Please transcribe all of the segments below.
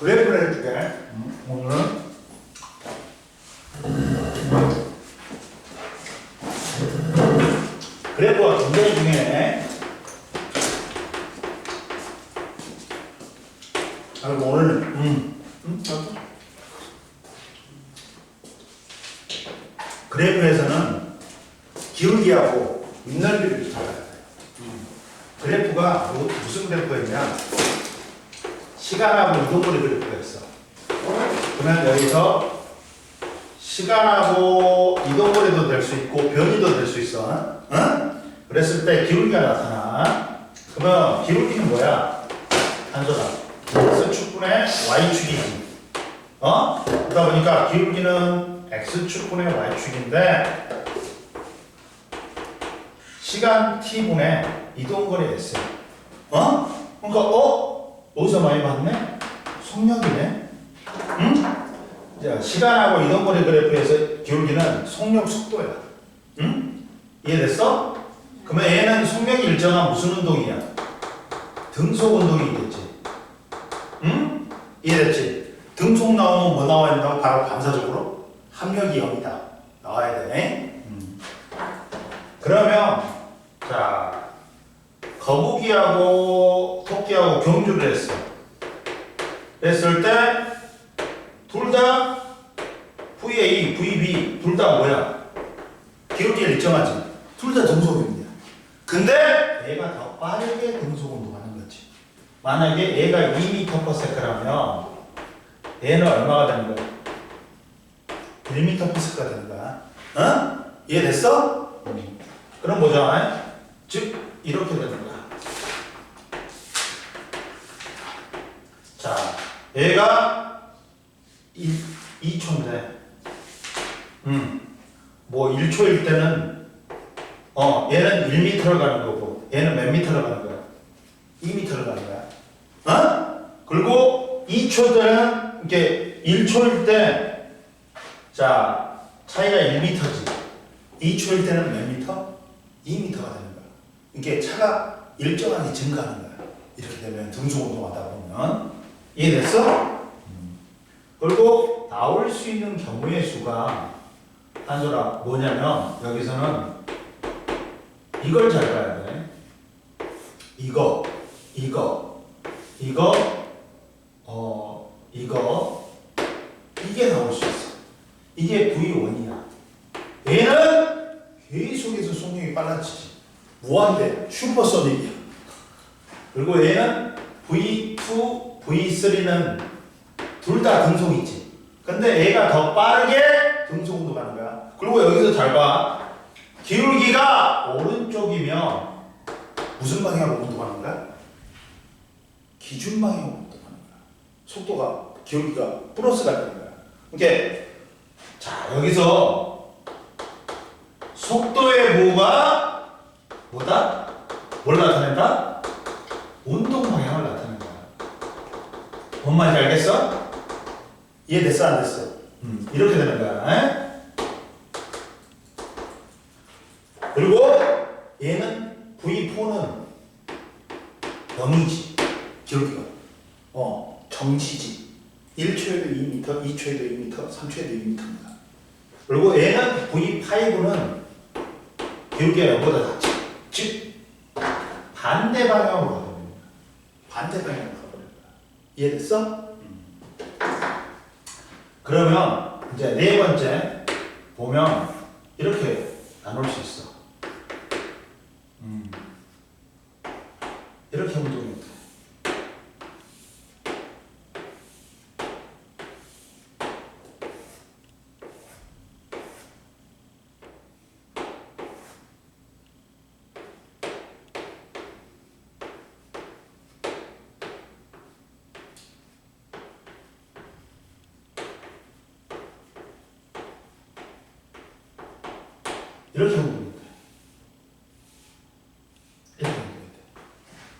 그래프를 해줄게. 오늘은 그래프가 굉장히 중요해. 그리고 오늘은 그래프에서는 기울기하고 윗넓이를 잡아야 돼. 그래프가 무슨 그래프였냐? 시간하고 이동거리 그래프가 있어. 그러면 여기서 시간하고 이동거리도 될 수 있고 변이도 될 수 있어. 응? 그랬을 때 기울기가 나타나. 그러면 기울기는 뭐야? 한소다. X축분의 Y축이지. 그러다 보니까 기울기는 X축분의 Y축인데 시간 T분의 이동거리 S. 그러니까 어디서 많이 봤네? 속력이네. 응? 자, 시간하고 이동거리 그래프에서 기울기는 속력 속도야. 응? 이해됐어? 그러면 얘는 속력이 일정한 무슨 운동이야? 등속 운동이겠지. 응? 이해됐지? 등속 나오면 뭐 나와야 된다고? 바로 반사적으로 합력이 0이다. 나와야 돼. 그러면 자 거북이하고 토끼하고 경주를 했어. 했을 때 둘 다 VA, VB 둘 다 뭐야? 기울기가 일정하지. 둘 다 등속입니다. 근데 얘가 더 빠르게 등속 운동하는 거지. 만약에 얘가 2m/s라면 얘는 얼마가 되는 거야? 1m/s가 되는 거야. 이해됐어? 그럼 뭐잖아? 즉 이렇게 되는 거야. 자, 얘가 2초인데, 뭐 1초일 때는 얘는 1m를 가는 거고, 얘는 몇 미터를 가는 거야? 2m를 가는 거야. 그리고 2초 때는 이게 1초일 때, 자 차이가 1m지. 2초일 때는 몇 미터? 2m가 되는 거야. 이게 차가 일정하게 증가하는 거야. 이렇게 되면 등속 운동하다 보면. 이해됐어? 그리고 나올 수 있는 경우의 수가 한소라 뭐냐면 여기서는 이걸 잘 봐야 돼. 이거 이게 나올 수 있어. 이게 V1이야. 얘는 계속해서 속력이 빨라지지. 무한대 슈퍼소닉이야. 그리고 얘는 V2, V3는 둘 다 등속이지. 근데 얘가 더 빠르게 등속 운동하는 거야. 그리고 여기서 잘 봐. 기울기가 오른쪽이면 무슨 방향으로 운동하는 거야? 기준 방향으로 운동하는 거야. 속도가 기울기가 플러스가 되는 거야. 이렇게 자 여기서 속도의 무가 뭐다? 뭘 나타낸다? 운동 방향을 나타내는 거야. 뭔 말인지 알겠어? 이해됐어? 안 됐어? 이렇게 되는 거야. 그리고 얘는 V4는 0이지. 기울기가. 정지지. 1초에도 2m, 2초에도 2m, 3초에도 2m입니다. 그리고 얘는 V5는 기울기가 0보다 낮지. 즉 반대 방향으로 가버립니다. 반대 방향으로 가버립니다. 이해됐어? 그러면 이제 네 번째 보면 이렇게 나눌 수 있어. 이렇게 운동이 돼. 이렇게 운동이 돼. 이렇게 운동이 돼.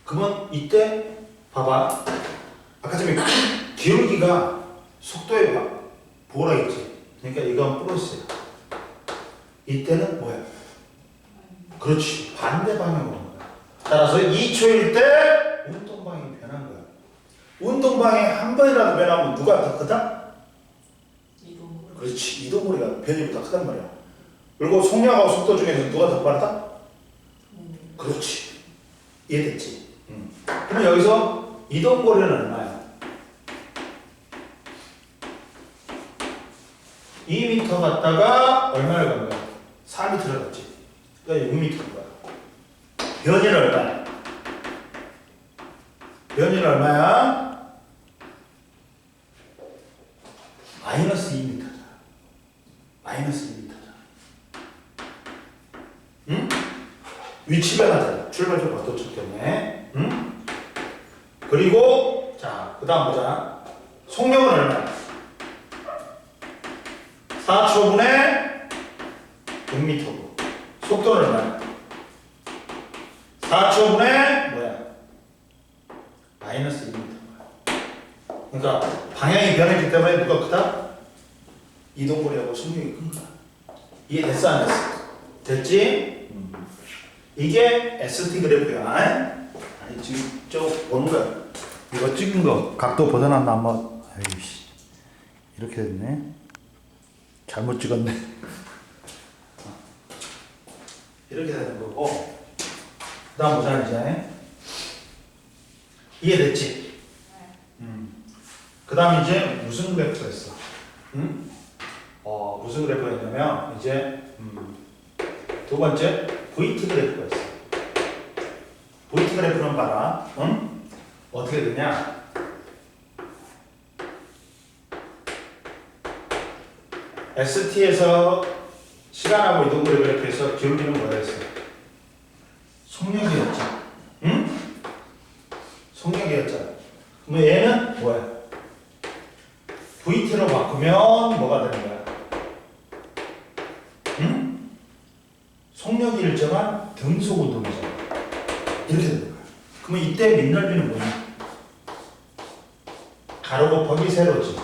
그러면 이때 봐봐. 아까 전에 기울기가 속도에 뭐라 했지? 그러니까 이건 플러스야. 이때는 뭐야? 그렇지. 반대 방향으로 오는 거야. 따라서 2초일 때 운동 방향이 변한 거야. 운동방에 한 번이라도 변하면 누가 더 크다? 이동거리. 그렇지. 이동거리가 변이보다 크단 말이야. 그리고 속력하고 속도 중에서 누가 더 빠르다? 그렇지. 이해됐지? 그럼 여기서 이동거리는 얼마야? 2m 갔다가 얼마를 간 거야? 4m를 갔지. 그러니까 6m인 거야. 변이는 얼마야? 변이는 얼마야? 마이너스 2m잖아. 마이너스 2m잖아. 응? 위치 변화잖아. 출발점 바뀌었기 때문에. 응? 그리고 자, 그 다음 보자. 속력은 얼마야? 4초분에 6m고. 속도는 얼마야? 4초분에 뭐야? 마이너스 2m. 그러니까 방향이 변했기 때문에 누가 크다? 이동거리하고 속력이 큰 거야. 이해됐어 안 됐어? 됐지? 이게 ST 그래프야. 아니 지금 저 보는 거야. 이거 찍은 거 각도 벗어났나 한번. 아이씨 이렇게 됐네. 잘못 찍었네. 이렇게 되는 거고. 그다음 보자 이제. 이해됐지? 그다음 이제 무슨 그래프가 있어? 무슨 그래프가 있냐면 이제 두 번째 VT 그래프가 있어. VT 그래프는 봐라. 어떻게 되냐? ST에서 시간하고 이동거리 그래프에서 기울기는 뭐라 했어? 속력이었지. 응? 속력이었잖아. 그럼 얘는 뭐야? VT로 바꾸면 뭐가 되는 거야? 응? 속력이 일정한 등속 운동이잖아. 이렇게 되는 거야. 그러면 이때 밑넓이는 뭐냐? 가로 곱하기 세로지.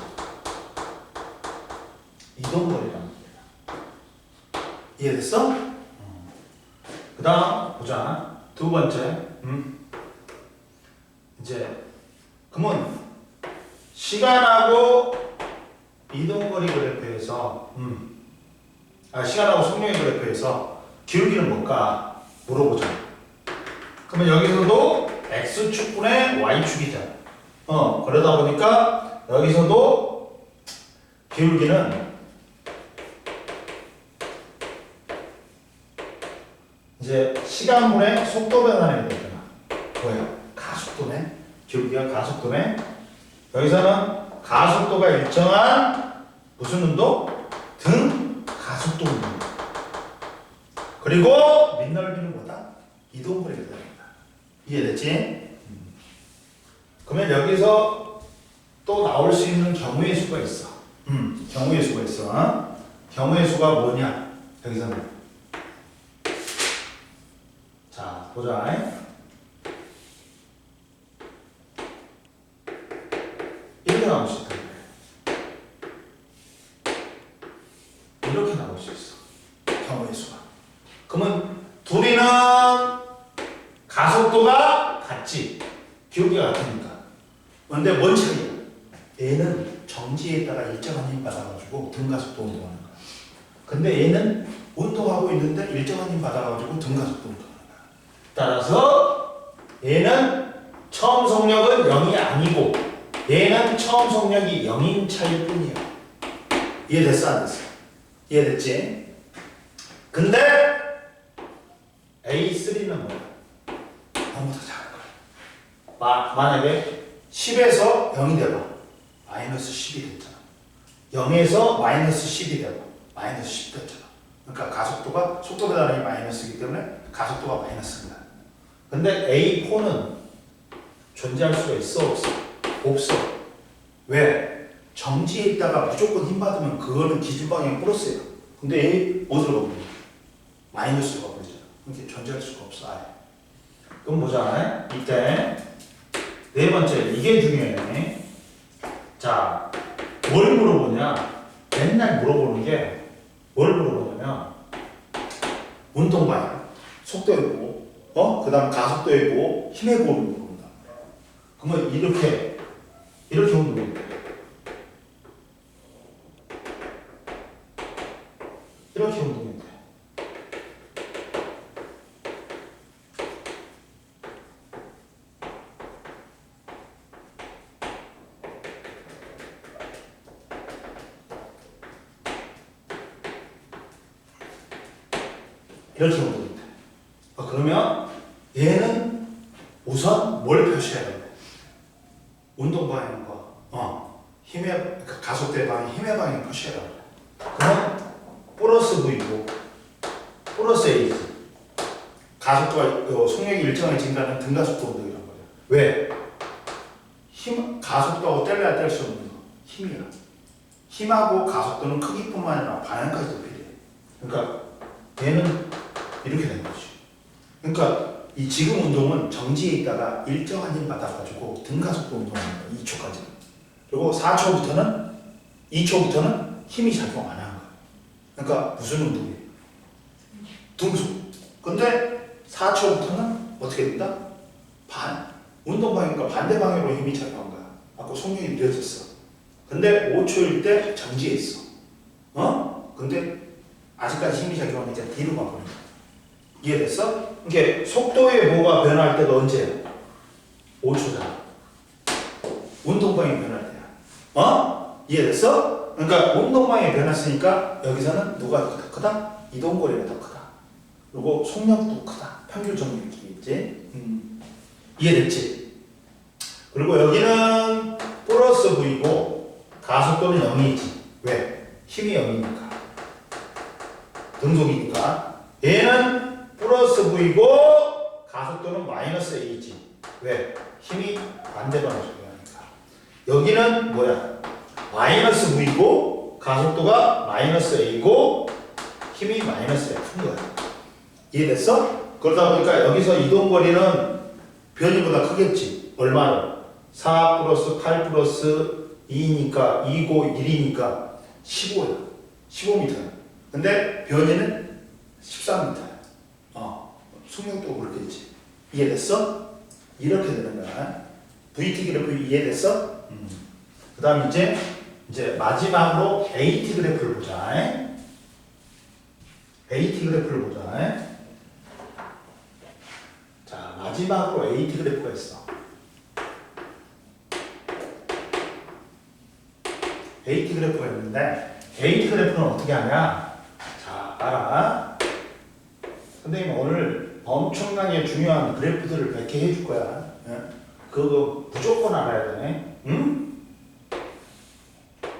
이동거리란 말이야. 이해됐어? 그 다음 보자. 두 번째. 이제 그러면 시간하고 이동거리 그래프에서 시간하고 속력의 그래프에서 기울기는 뭘까? 물어보자. 그러면 여기서도 X축분의 Y축이잖아. 그러다 보니까 여기서도 기울기는 이제 시간분의 속도 변화는 되잖아. 뭐야? 가속도네. 기울기가 가속도네. 여기서는 가속도가 일정한 무슨 운동? 등 가속도 운동. 그리고 밑넓이는 뭐다? 이동거리가 됩니다. 이해됐지? 그러면 여기서 또 나올 수 있는 경우의 수가 있어. 경우의 수가 있어. 경우의 수가 뭐냐? 여기서는 자 보자. 이렇게 나올 수 있다. 이렇게 나올 수 있어. 경우의 수가. 그러면 둘이는 가속도가 같지. 기울기가 같으니까. 그런데 뭔 차이야? 얘는 정지에다가 일정한 힘 받아가지고 등가속도 운동하는 거야. 근데 얘는 운동하고 있는데 일정한 힘 받아가지고 등가속도 운동하는 거야. 따라서 얘는 처음 속력은 0이 아니고 얘는 처음 속력이 0인 차일 뿐이야. 이해됐어 안 됐어? 이해됐지? 근데 A3는 뭐야? 너무 더 작은 거야. 만약에 10에서 0이 돼봐. 마이너스 10이 됐잖아. 0에서 마이너스 10이 돼봐. 마이너스 10 됐잖아. 그러니까 가속도가 속도 변화량이 마이너스이기 때문에 가속도가 마이너스입니다. 근데 A4는 존재할 수가 있어 없어? 없어. 왜? 정지에 있다가 무조건 힘 받으면 그거는 기준 방향 플러스예요. 근데 A 어디로 가버려? 마이너스로 가버리잖아. 이렇게 존재할 수가 없어. 아예. 그럼 보자. 이때 네 번째 이게 중요해. 자, 뭘 물어보냐? 맨날 물어보는 게 뭘 물어보냐면 운동 방향, 속도의 보호, 그 다음 가속도의 보호, 힘의 보호를 물어본다. 그러면 이렇게 이렇게 운동이 돼. 이렇게 운동이 돼. 이렇게 운동이 돼. 그러면 얘는 우선 뭘 표시해야 돼? 운동 방향과 힘의 그러니까 가속도의 방향, 힘의 방향 표시해라 그래. 그럼 플러스 V고 플러스 A지. 가속도가 속력이 일정하게 증가하는 등가속도 운동이란 말이야. 왜? 가속도하고 뗄래야 뗄 수 없는 거 힘이야. 힘하고 가속도는 크기뿐만 아니라 방향까지도 필요해. 그러니까 얘는 이렇게 된 거지. 그러니까 이 지금 운동은 정지에 있다가 일정한 힘 받아가지고 등가속도 운동합니다. 2초까지. 그리고 2초부터는 힘이 작용 안 하는 거야. 그러니까 무슨 운동이에요? 등속. 근데 4초부터는 어떻게 된다? 운동 방향과 반대 방향으로 힘이 작용한 거야. 아까 속력이 느려졌어. 근데 5초일 때 정지했어. 근데 아직까지 힘이 작용하니까 뒤로 가버린 거야. 이해됐어? 이게 속도의 뭐가 변할 때가 언제야? 5초잖아. 운동 방향이 변할 때야. 이해됐어? 그러니까 운동 방향이 변했으니까 여기서는 누가 더 크다? 이동거리가 더 크다. 그리고 속력도 크다. 평균 정력이겠지. 이해됐지? 그리고 여기는 플러스 V고 가속도는 0이지. 왜? 힘이 0이니까. 등속이니까. 얘는 플러스 V고 가속도는 마이너스 A지. 왜? 힘이 반대방향으로 적용하니까. 여기는 뭐야? 마이너스 V고 가속도가 마이너스 A고 힘이 마이너스 F인 거야. 이해됐어? 그러다 보니까 여기서 이동거리는 변이보다 크겠지. 얼마나? 4 플러스 8 플러스 2니까 2고 1이니까 15야. 15m. 근데 변이는 13m. 속력도 그렇겠지. 이해됐어? 이렇게 되는 거야. VT 그래프 이해됐어? 그 다음 이제 마지막으로 AT 그래프를 보자. AT 그래프를 보자. 자, 마지막으로 AT 그래프가 있어. AT 그래프가 있는데 AT 그래프는 어떻게 하냐? 자, 봐라. 선생님 오늘 엄청나게 중요한 그래프들을 몇 개 해줄 거야. 그거 무조건 알아야 되네. 응?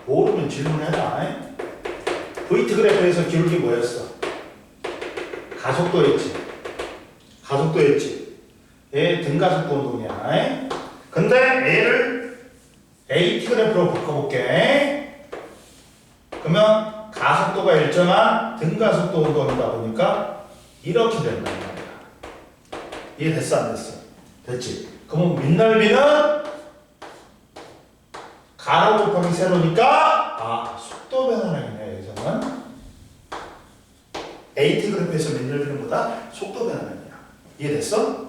모르면 질문해라. VT 그래프에서 기울기 뭐였어? 가속도였지. 얘 등가속도 운동이야. 근데 얘를 AT 그래프로 바꿔볼게. 그러면 가속도가 일정한 등가속도 운동이다 보니까 이렇게 된단 말이야. 이해됐어 안 됐어? 됐지? 그러면 밑넓이는 가로 곱하기 세로니까 속도 변화량이네. 여기서는 AT 그래프에서 밑넓이는 보다 속도 변화량이야. 이해됐어?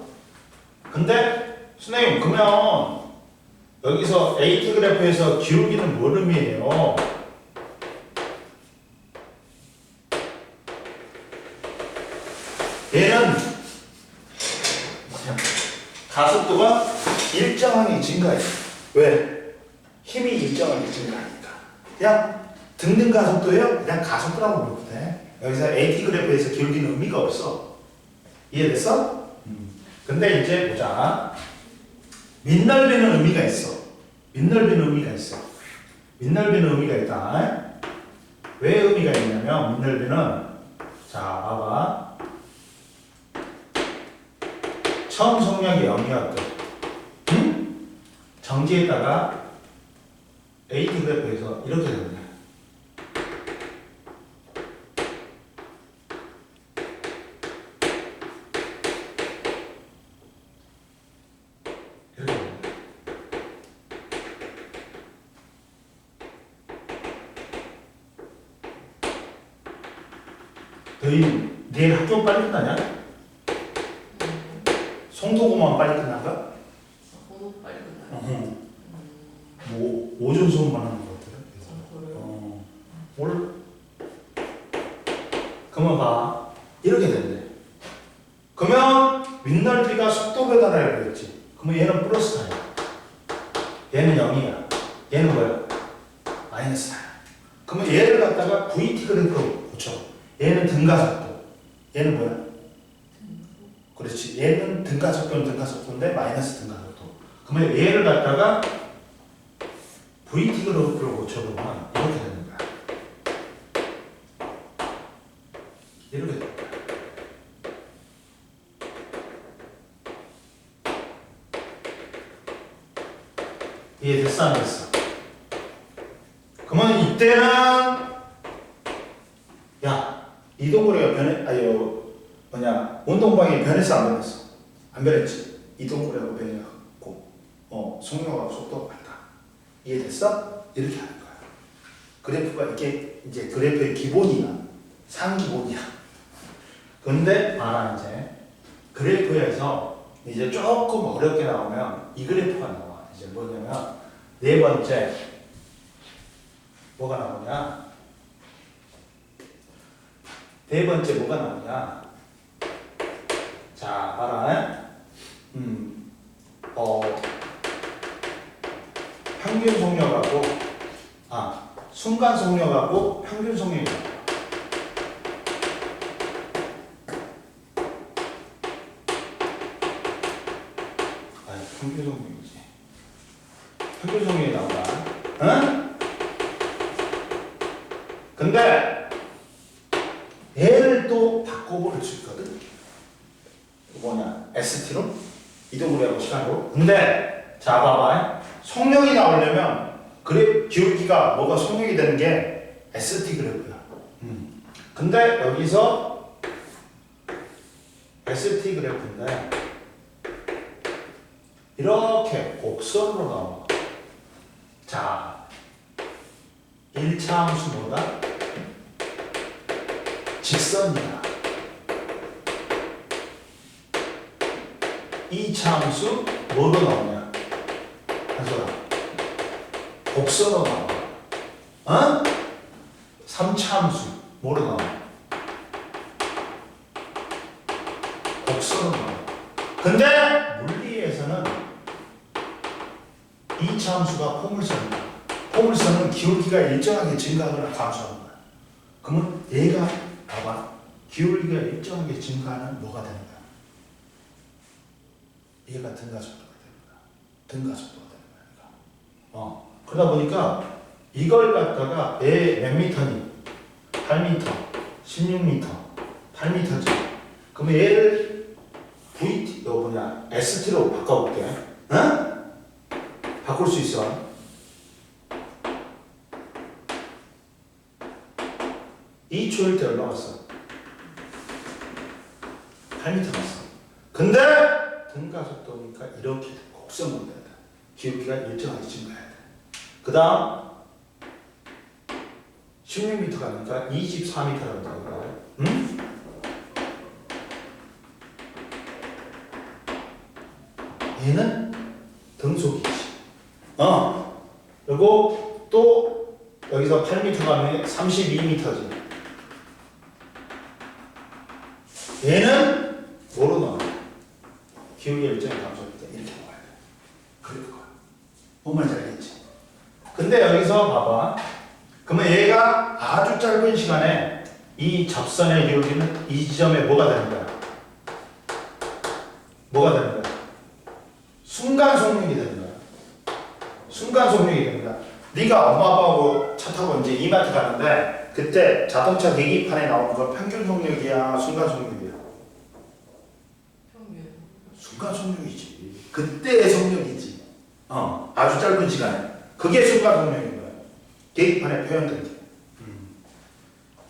근데 선생님 그러면 여기서 AT 그래프에서 기울기는 뭔 의미예요? 얘는 가속도가 일정하게 증가해. 왜? 힘이 일정하게 증가하니까. 그냥 등등 가속도예요? 그냥 가속도라고 부르면 돼. 여기서 AT 그래프에서 기울기는 의미가 없어. 이해됐어? 근데 이제 보자. 밑넓이는 의미가 있어. 밑넓이는 의미가 있다. 왜 의미가 있냐면 밑넓이는 자 봐봐. 처음 속력이 0이었거든. 정지했다가 AT 그래프에서 이렇게 되는 거야. 이렇게 되는 거야. 너희 내일 학교 빨리 끝나냐? 송도고만 빨리 끝난가? 너무 빨리 끝나요. 뭐 오존 수업만 하는 것 같아요. 그래요? 올 그러면 봐 이렇게 된대. 그러면 윗넓이가 속도 변화라고 그랬지. 그러면 얘는 플러스 4야. 얘는 0이야. 얘는 뭐야? 마이너스 4야. 그러면 얘를 갖다가 VT 그래프로 고쳐. 얘는 등가속도. 얘는 뭐야? 그렇지. 얘는 등가속도는 등가속도인데 마이너스 등가속도. 그러면 얘를 갖다가 VT 그래프로 고쳐보면 이렇게 되는 거야. 이렇게 되는 거야. 이해됐어 안 됐어? 그러면 이때는 야 이동거리가 운동방이 변했어 안 변했어? 안 변했지. 이동거리가 변해갖고 속력하고 속도가 같다. 이해됐어? 이렇게 하는 거야. 그래프가 이게 이제 그래프의 기본이야. 상기본이야. 근데 봐라 이제 그래프에서 이제 조금 어렵게 나오면 이 그래프가 나와. 이제 뭐냐면 네 번째 뭐가 나오냐? 네 번째 뭐가 나오냐? 자, 봐라. 평균 속력하고 순간 속력하고 평균 속력이 나와. 평균 속력이지. 평균 속력이 나온다. 응? 근데 얘를 또 바꿔볼 수 있거든. 뭐냐? ST로 이동거리하고 시간으로. 근데 자 봐봐. 속력이 나오려면 기울기가 뭐가 속력이 되는 게 ST 그래프야. 근데 여기서 ST 그래프인데 이렇게 곡선으로 나와. 자, 1차 함수 뭐다? 직선이다. 2차 함수 뭐로 나오냐? 한소라. 곡선으로 나와. 3차 함수 뭐로 나와? 곡선으로 나와. 근데 물리에서는 2차 함수가 포물선이다. 포물선은 기울기가 일정하게 증가하거나 감소하는 거야. 그러면 얘가 봐봐. 기울기가 일정하게 증가하는 뭐가 되는 거야? 얘가 등가속도가 되는 거야. 등가속도가 되는 거야. 그러다 보니까 이걸 갖다가 몇 미터니? 8m, 16m, 8m지. 그러면 얘를 ST로 바꿔볼게. 바꿀 수 있어. 2초일 때 올라왔어. 8m 갔어. 근데 등가속도니까 이렇게 곡선으로 돼야 돼. 기울기가 일정하게 증가해야 돼. 그 다음 16m 가니까 24m라고 나오거든. 응? 얘는 등속이지. 그리고 또 여기서 8m 가면 32m지. 얘는 뭐로 나와? 기울기 일정이 감소할 때 이렇게 나와야 돼. 그럴 거야. 뭔 말인지 알겠지? 근데 여기서 봐봐. 그러면 얘가 아주 짧은 시간에 이 접선의 기울기는 이 지점에 뭐가 되는 거야? 뭐가 되는 거야? 순간 속력이 되는 거야. 순간 속력이 되는 거야. 네가 엄마 아빠하고 차 타고 이제 이마트 가는데 그때 자동차 계기판에 나오는 건 평균 속력이야, 순간 속력이야? 평균. 순간 속력이지. 그때의 속력이지. 아주 짧은 시간에. 그게 순간 속력인 거야. 계기판에 표현된 게.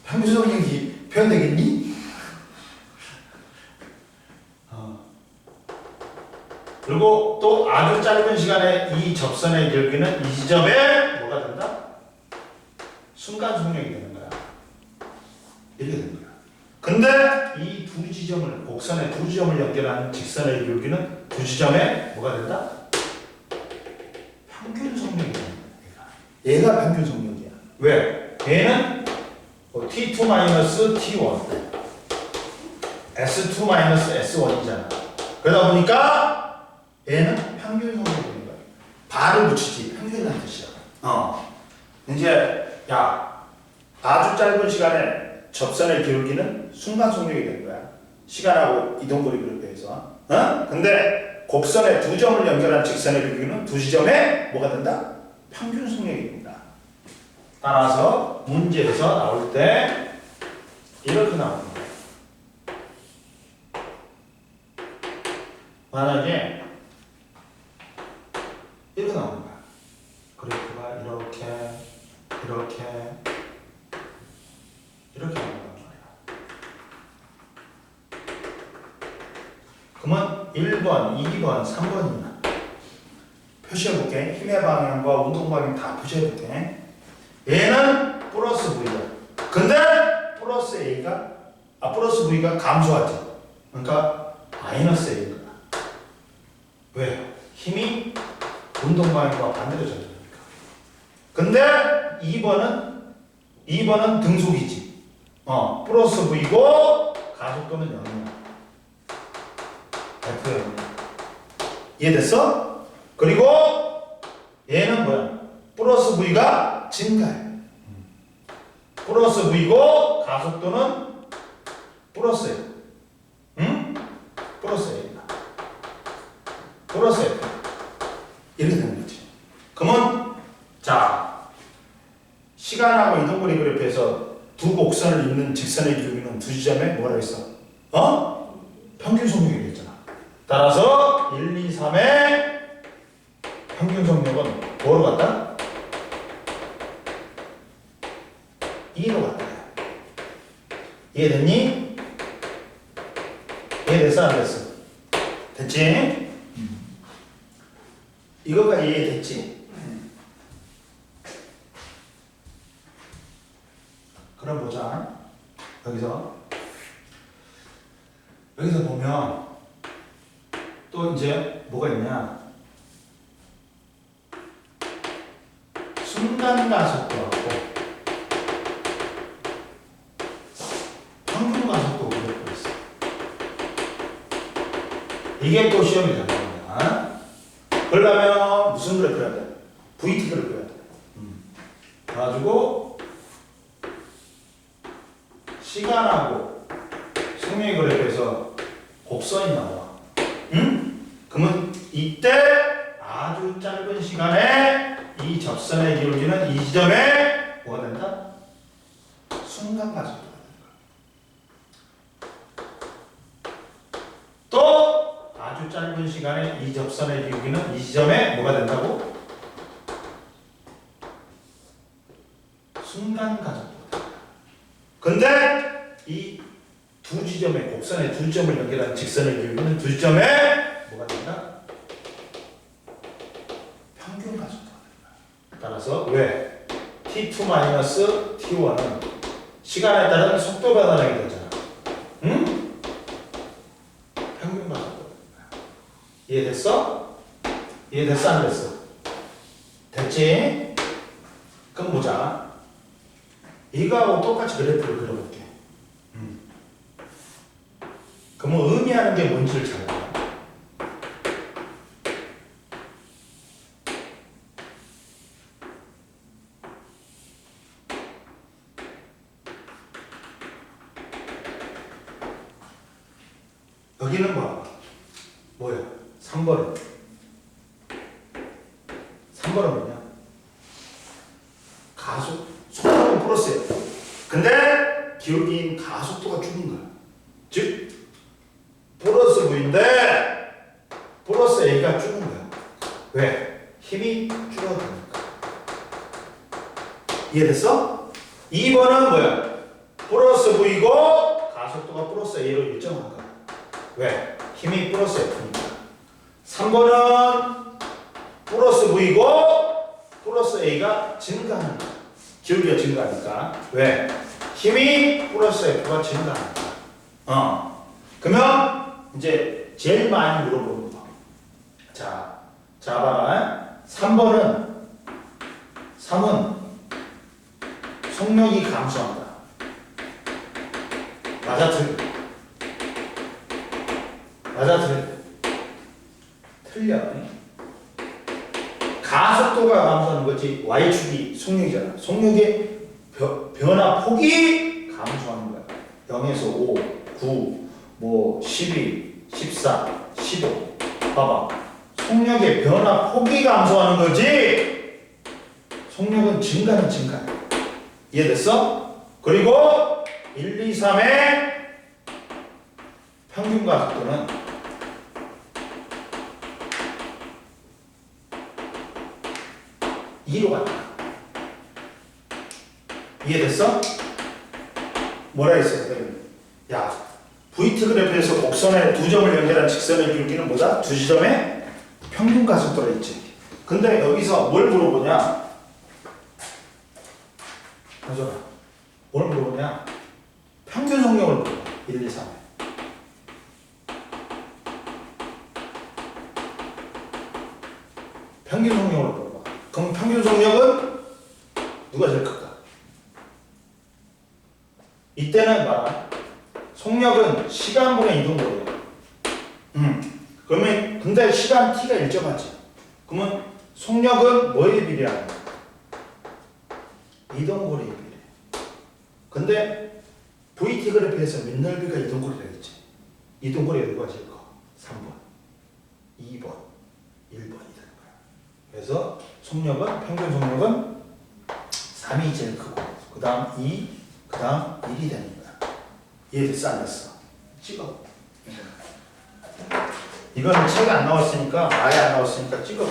평균 속력이 표현되겠니? 그리고 또 아주 짧은 시간에 이 접선의 기울기는 이 지점에 뭐가 된다? 순간 속력이 되는 거야. 이렇게 되는 거야. 근데 이 두 지점을, 곡선의 두 지점을 연결하는 직선의 기울기는 두 지점에 뭐가 된다? 평균 속력이 된다. 얘가 평균 속력이야. 왜? 얘는 T2 마이너스 T1 S2 마이너스 S1이잖아. 그러다 보니까 얘는 평균 속력이 되는 거야. 발을 붙이지 평균이라는 뜻이야. 이제 야 아주 짧은 시간에 접선의 기울기는 순간 속력이 되는 거야. 시간하고 이동거리 그래프에서. 근데 곡선의 두 점을 연결한 직선의 기울기는 두 지점에 뭐가 된다? 평균 속력이 됩니다. 따라서 문제에서 나올 때 이렇게 나오는 거야. 만약에 이렇게 나오는 거야. 그래프가 이렇게 나온단 말이야. 그러면 1번, 2번, 3번이나 표시해볼게. 힘의 방향과 운동 방향 다 표시해볼게. 얘는 플러스 V야. 근데 플러스 V가 감소하지. 그러니까 마이너스 A인 거야. 왜? 힘이 운동 방향과 반대로 전달하니까. 근데 2번은 등속이지. 플러스 V고 가속도는 0이야. F야. 이해됐어? 그리고 얘는 뭐야? 플러스 V가 증가해. 플러스 V고 가속도는 플러스예요. 응? 플러스예요. 플러스 F. 이렇게 되는 거지. 그러면 자 시간하고 이동거리 그래프에서 두 곡선을 잇는 직선의 기울기는 두 지점에 뭐라고 했어? 평균 속력이 되잖아. 따라서 1, 2, 3의 평균 속력은 뭐로 갔다? 2로 갔다. 이해됐니? 이해됐어? 안 됐어? 됐지? 이거까지 이해됐지? 그럼 보자. 여기서 보면 또 이제 뭐가 있냐? 순간 가속도하고 평균 가속도 그래프가 있어. 이게 또 시험이 되는 거야. 그러려면 무슨 그래프 해야 돼? VT 그래프 해야 돼. 그래가지고 시간하고 속력의 그래프에서 곡선이 나와. 그러면 이때 아주 짧은 시간에 이 접선의 기울기는 이 지점에 뭐가 된다? 순간 가속도가 된다. 또 아주 짧은 시간에 이 접선의 기울기는 이 지점에 뭐가 된다고? 순간 가속도가 된다. 근데 이 두 지점의 곡선의 두 점을 연결한 직선의 기울기는 두 지점에 뭐가 된다? 평균 가속도가 된다. 따라서 왜? T2-T1은 시간에 따른 속도 변화량이 되잖아. 응? 평균 가속도가 된다. 이해됐어? 이해됐어? 안 됐어? 됐지? 그럼 보자. 이거하고 똑같이 그래프를 그려볼게. 그러면 의미하는 게 뭔지를 잘 알아. 여기는 뭐야? 3번은 뭐냐? 속도는 플러스예요. 근데 기울기인 가속도가 줄은 거야. 즉 플러스 V인데 플러스 A가 줄은 거야. 왜? 힘이 줄어드니까. 이해됐어? 2번은 뭐야? 플러스 V고 가속도가 플러스 A로 일정한 거야. 왜? 힘이 플러스 F니까. 3번은 플러스 V고 플러스 A가 증가하는 거야. 기울기가 증가하니까. 왜? 힘이 플러스 F가 증가하니까. 그러면 이제 제일 많이 물어보는 거. 자 봐라. 3은 속력이 감소한다. 맞아 틀려? 맞아 틀려? 틀려. 가속도가 감소하는 거지 y축이 속력이잖아. 속력의 변화 폭이 감소하는 거야. 0에서 5, 9, 뭐 12, 14, 15. 봐봐. 속력의 변화 폭이 감소하는 거지. 속력은 증가는 증가. 이해됐어? 그리고 1, 2, 3의 평균 가속도는 2로 간다. 이해됐어? 뭐라 했어? 야, VT 그래프에서 곡선의 두 점을 연결한 직선의 줄기는 뭐다? 두 지점의 평균 가속도라 했지. 근데 여기서 뭘 물어보냐? 가져라. 뭘 물어보냐? 평균 속력을 물어봐. 1, 2, 3. 평균 속력을 물어봐. 그럼 평균 속력은 누가 제일 클까? 이때는 봐라. 속력은 시간분의 이동거리야. 그러면 근데 시간 t가 일정하지. 그러면 속력은 뭐에 비례하는 거야? 이동거리에 비례. 근데 VT 그래프에서 밑넓이가 이동거리라고 했지. 이동거리가 누가 제일 커? 3번, 2번, 1번이 되는 거야. 그래서 속력은 평균 속력은 3이 제일 크고 그 다음 2, 그 다음 1이 되는 거야. 이해됐어? 안 됐어? 찍어. 이건 책에 안 나왔으니까 아예 안 나왔으니까 찍어.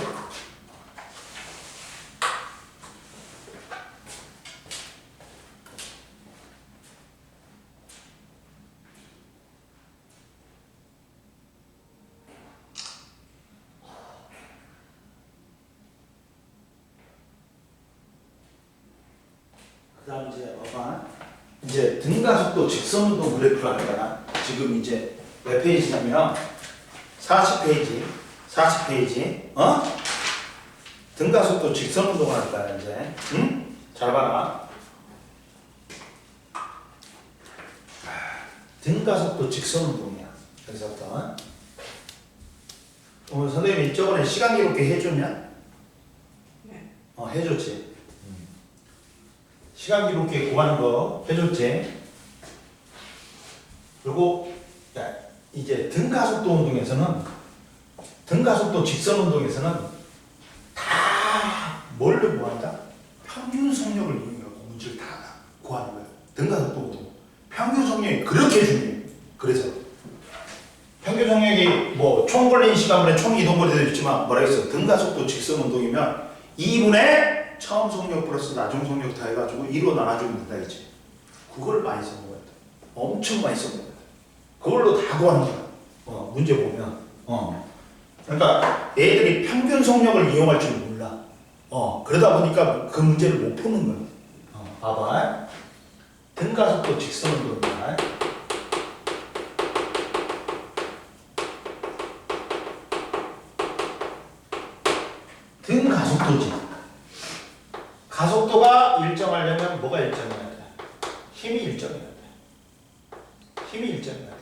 그 다음 이제 봐봐. 이제 등가속도 직선운동 그래프를 할 거야. 지금 이제 몇 페이지냐면 40페이지. 40페이지. 어? 등가속도 직선운동을 할 거야 이제. 응? 잘 봐라. 등가속도 직선운동이야. 여기서부터. 오늘 선생님이 저번에 시간 기록기 해주면? 네. 해줬지. 시간 기록기에 구하는 거 해줬지. 그리고 야, 이제 등가속도 운동에서는 등가속도 직선 운동에서는 다 뭘로 구한다? 평균 속력을 이용해서 문제를 다 구하는 거야. 등가속도 운동. 평균 속력이 그렇게 중요해. 그래서 평균 속력이 뭐 총 걸린 시간분에 총 이동거리도 있지만 뭐라 했어? 등가속도 직선 운동이면 2분의 처음 속력 플러스 나중 속력 다 해가지고 2로 나눠주면 된다 했지. 그걸 많이 써먹어야 돼. 엄청 많이 써먹어야 돼. 그걸로 다 구하는 거야. 문제 보면. 그러니까 애들이 평균 속력을 이용할 줄 몰라. 그러다 보니까 그 문제를 못 푸는 거야. 봐봐. 등가속도 직선 운동이야. 등가속도지. 가속도가 일정하려면 뭐가 일정해야 돼? 힘이 일정해야 돼. 힘이 일정해야 돼.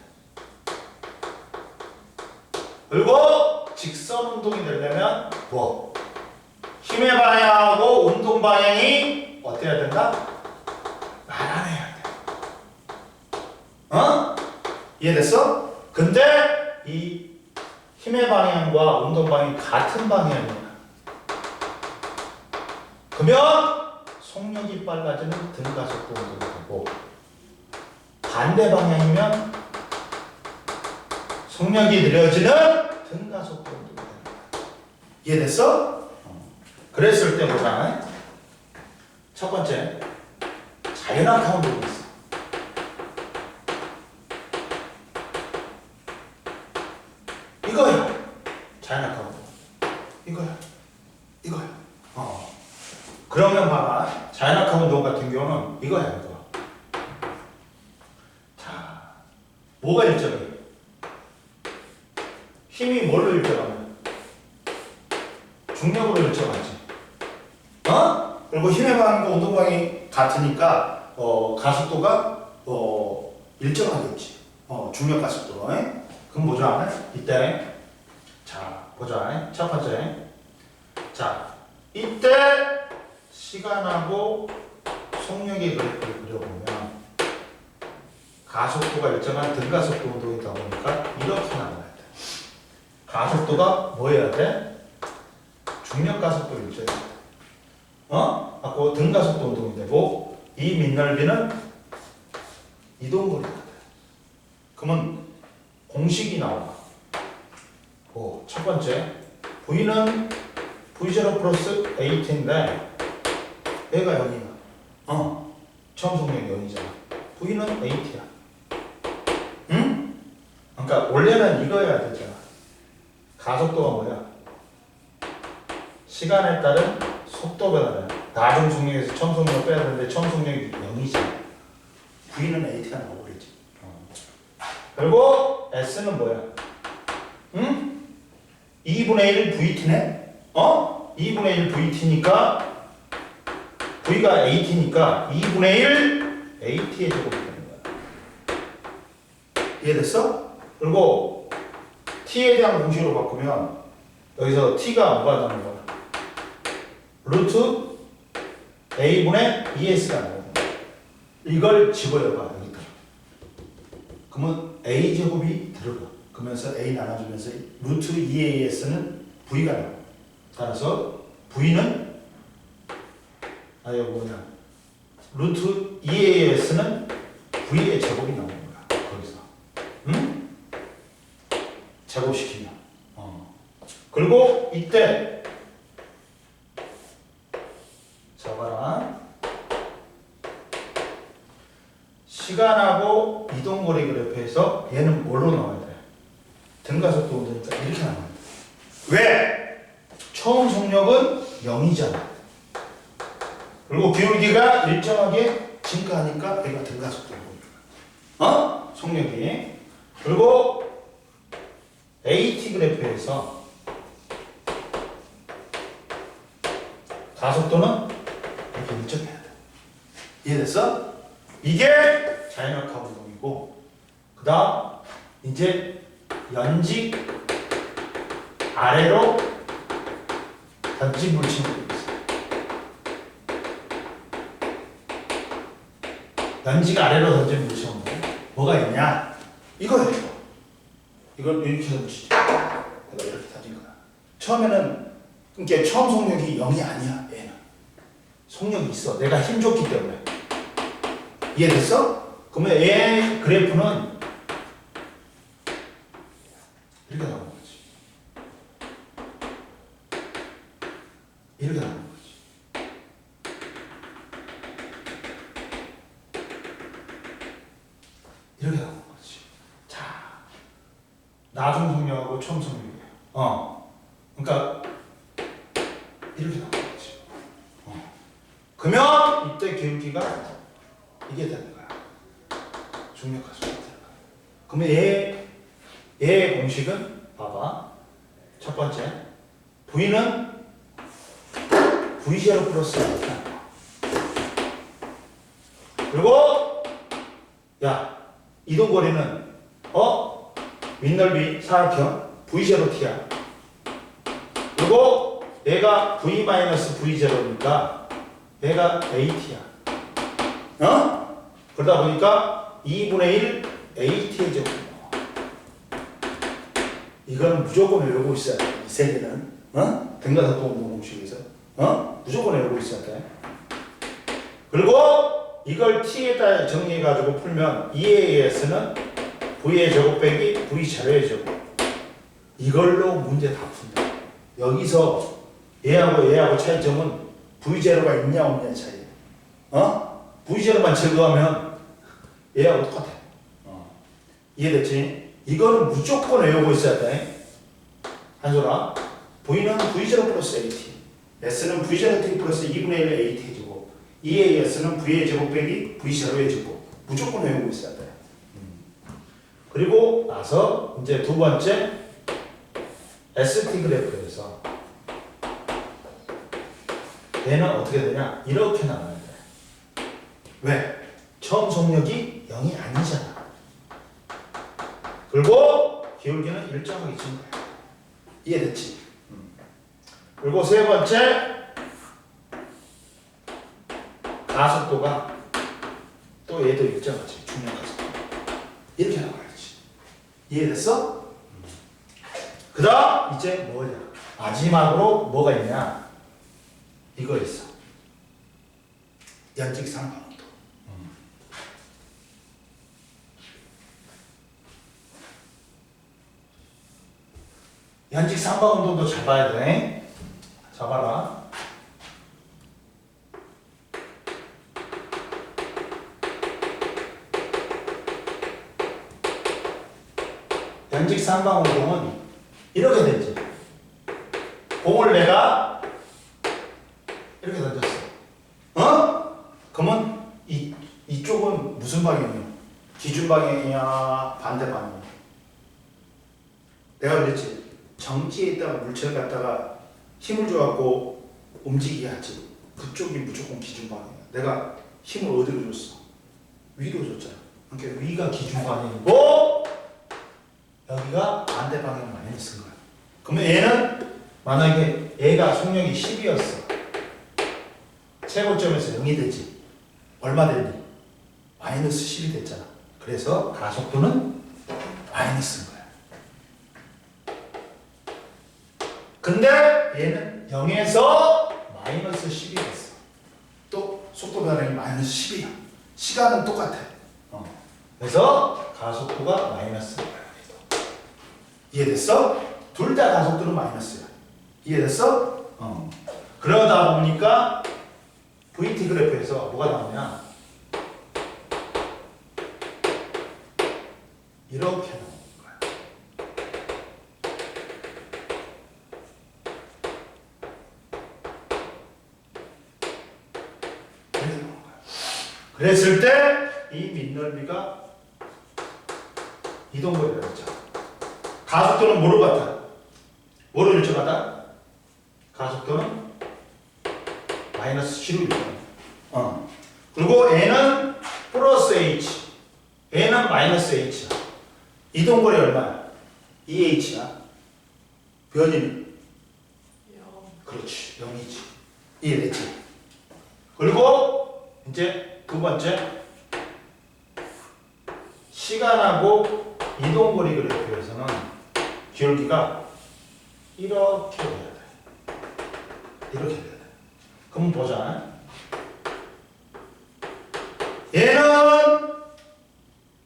그리고 직선 운동이 되려면 뭐? 힘의 방향하고 운동 방향이 어때야 된다? 나란해야 돼. 이해됐어? 근데 이 힘의 방향과 운동 방향이 같은 방향이야. 그러면 속력이 빨라지는 등가속도 운동이 되고 반대 방향이면 속력이 느려지는 등가속도 운동이 됩니다. 이해됐어? 그랬을 때 보자. 첫 번째 자연악한 운동이 있어. 이거야. 자연악한 운동. 이거야. 그러면 봐봐. 자연악한 운동 같은 경우는 이거야, 이거. 자, 뭐가 일정해? 힘이 뭘로 일정하냐? 중력으로 일정하지. 그리고 힘의 방향과 운동 방향이 같으니까 가속도가 일정하겠지. 중력 가속도. 그럼 보자. 이때 자 보자. 첫 번째. 자 이때 시간하고 속력의 그래프를 그려보면 가속도가 일정한 등가속도 운동이다 보니까 이렇게 나와야 돼. 가속도가 뭐여야 돼? 중력 가속도 일정이야. 아까 등가속도 운동이 되고 이 밑넓이는 이동거리가 돼. 그러면 공식이 나와. 첫 번째 V는 V0 플러스 AT인데 얘가 0이야. 처음 속력이 0이잖아. V는 AT야. 응? 그러니까 원래는 이거여야 되잖아. 가속도가 뭐야? 시간에 따른 속도 변화야. 나중 속력에서 처음 속력 빼야 되는데 처음 속력이 0이지. V는 AT가 나와버리지. 그리고 S는 뭐야? 응? 2분의 1 VT네? 2분의 1 VT니까 V가 AT니까 2분의 1 AT의 제곱이 되는 거야. 이해됐어? 그리고 T에 대한 공식으로 바꾸면 여기서 T가 뭐가 나오는 거야? 루트 A분의 ES가 나오는 거야. 이걸 집어여봐 여기다. 그러면 A 제곱이 들어가. 그러면서 A 나눠주면서 루트 2AS는 V가 나와. 따라서 V는 여기 뭐냐 루트 2AS는 V의 제곱이 나오는 거야. 거기서 응? 제곱시키면 그리고 이때 자 봐라. 시간하고 이동거리 그래프에서 얘는 뭘로 나와야 돼? 등가속도 운동이니까 이렇게 나와야 돼. 왜? 처음 속력은 0이잖아. 그리고 기울기가 일정하게 증가하니까 얘가 등가속도 운동이야. 속력이. 그리고 AT 그래프에서 가속도는 이렇게 일정해야 돼. 이해됐어? 이게 자연역학 운동이고, 그 다음 이제 연직 아래로 던진 물침이 있어. 연직 아래로 던진 물침은 뭐가 있냐? 이거예요. 이걸 이렇게 던지지. 내가 이렇게 던진 거야. 처음에는 그러니까 처음 속력이 0이 아니야. 얘는 속력이 있어. 내가 힘 줬기 때문에. 이해됐어? 그러면 얘의 그래프는 이렇게 나오는 거지. 이렇게 나오는 거지. 이렇게 나오는 거지. 자, 나중 속력하고 처음 속력이에요. 그러니까 이렇게 나오는 거지. 그러면 이때 기울기가 이게 되는 거야. 중력과 속도가 되는 거야. 그러면 얘의 공식은 봐봐. 첫 번째 V는 V0 플러스 이렇게 나와. 그리고 야 이동거리는 윗넓이 사각형 V0T야. 그리고 얘가 V-V0니까 얘가 AT야. 그러다 보니까 2분의 1 AT의 제곱. 이거는 무조건 외우고 있어야 돼. 이 세 개는. 등가속도 운동 공식에서. 무조건 외우고 있어야 돼. 그리고 이걸 T에 따라 정리해가지고 풀면 2AS는 V의 제곱 빼기 V 제로의 제곱. 이걸로 문제 다 푼다. 여기서 얘하고 차이점은 V 제로가 있냐 없냐 차이. V0만 제거하면 얘하고 똑같아. 이해됐지? 이거는 무조건 외우고 있어야 돼. 한솔아. V는 V0 플러스 AT. S는 V0T 플러스 2분의 1 AT 제곱. EAS는 V의 제곱 빼기 V0의 제곱. 무조건 외우고 있어야 돼. 그리고 나서 이제 두 번째 ST 그래프에서 얘는 어떻게 되냐? 이렇게 나와야 돼. 왜? 처음 속력이 0이 아니잖아. 그리고 기울기는 일정하게 준 거야. 이해됐지? 그리고 세 번째, 가속도가 또 얘도 일정하지. 중량 가속도. 이렇게 나와야지. 이해됐어? 그 다음 이제 뭐냐? 마지막으로 뭐가 있냐? 이거 있어. 연직 상방운동. 연직 상방운동도 잡아야 돼. 잡아라. 연직 상방운동은 이렇게 되지. 공을 내가 이렇게 던졌어. 어? 그러면 이쪽은 무슨 방향이야? 기준 방향이야? 반대 방향이야? 내가 그랬지. 정지에 있다가 물체를 갖다가 힘을 줘갖고 움직이게 하지. 그쪽이 무조건 기준 방향이야. 내가 힘을 어디로 줬어? 위로 줬잖아. 그러니까 위가 기준 방향이고 여기가 반대 방향을 많이 쓴 거야. 그러면 얘는 만약에 얘가 속력이 10이었어. 최고점에서 0이 되지. 얼마 됐니? 마이너스 10이 됐잖아. 그래서 가속도는 마이너스인 거야. 근데 얘는 0에서 마이너스 10이 됐어. 또 속도 변화량이 마이너스 10이야. 시간은 똑같아. 그래서 가속도가 마이너스인 거야. 이해됐어? 둘 다 가속도는 마이너스야. 이해됐어? 그러다 보니까 VT 그래프에서 뭐가 나오냐? 이렇게 나오는 거야. 이렇게 나오는 거야. 그랬을 때 이 민넓이가 이동거리라고 했잖아. 가속도는 뭐로 같아? 뭐로 일정하다? 가속도는 마이너스 C로 일정하다. 그리고 N은 플러스 H, N은 마이너스 H야. 이동거리 얼마야? 2H야. 변이는? 0. 그렇지, 0이지. 이해됐지? 그리고 이제 두 번째, 시간하고 이동거리 그래프에서는 기울기가 이렇게 돼야 돼. 이렇게 돼야 돼. 그럼 보자. 얘는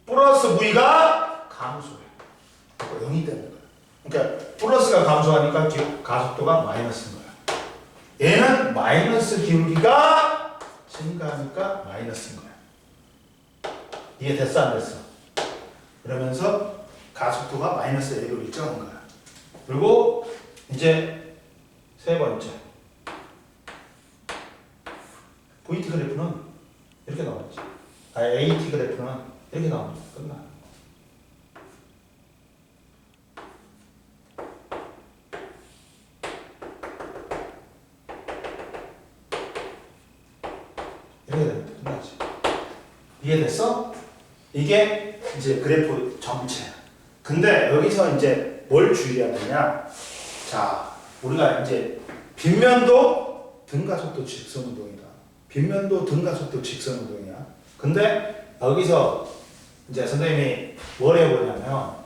플러스 V가 감소해. 0이 되는 거야. 그러니까 플러스가 감소하니까 가속도가 마이너스인 거야. 얘는 마이너스 기울기가 증가하니까 마이너스인 거야. 이해됐어 안 됐어? 그러면서 가속도가 마이너스 A로 일정한 거야. 그리고 이제 세 번째, VT 그래프는 이렇게 나오지. AT 그래프는 이렇게 나옵니다. 끝나. 이렇게 됩니다. 끝나지. 이해됐어? 이게 이제 그래프 전체야. 근데 여기서 이제 뭘 주의해야 되냐? 자, 우리가 이제 빗면도 등가속도 직선운동이다. 빗면도 등가속도 직선운동이야. 근데 여기서 이제 선생님이 뭘 해보냐면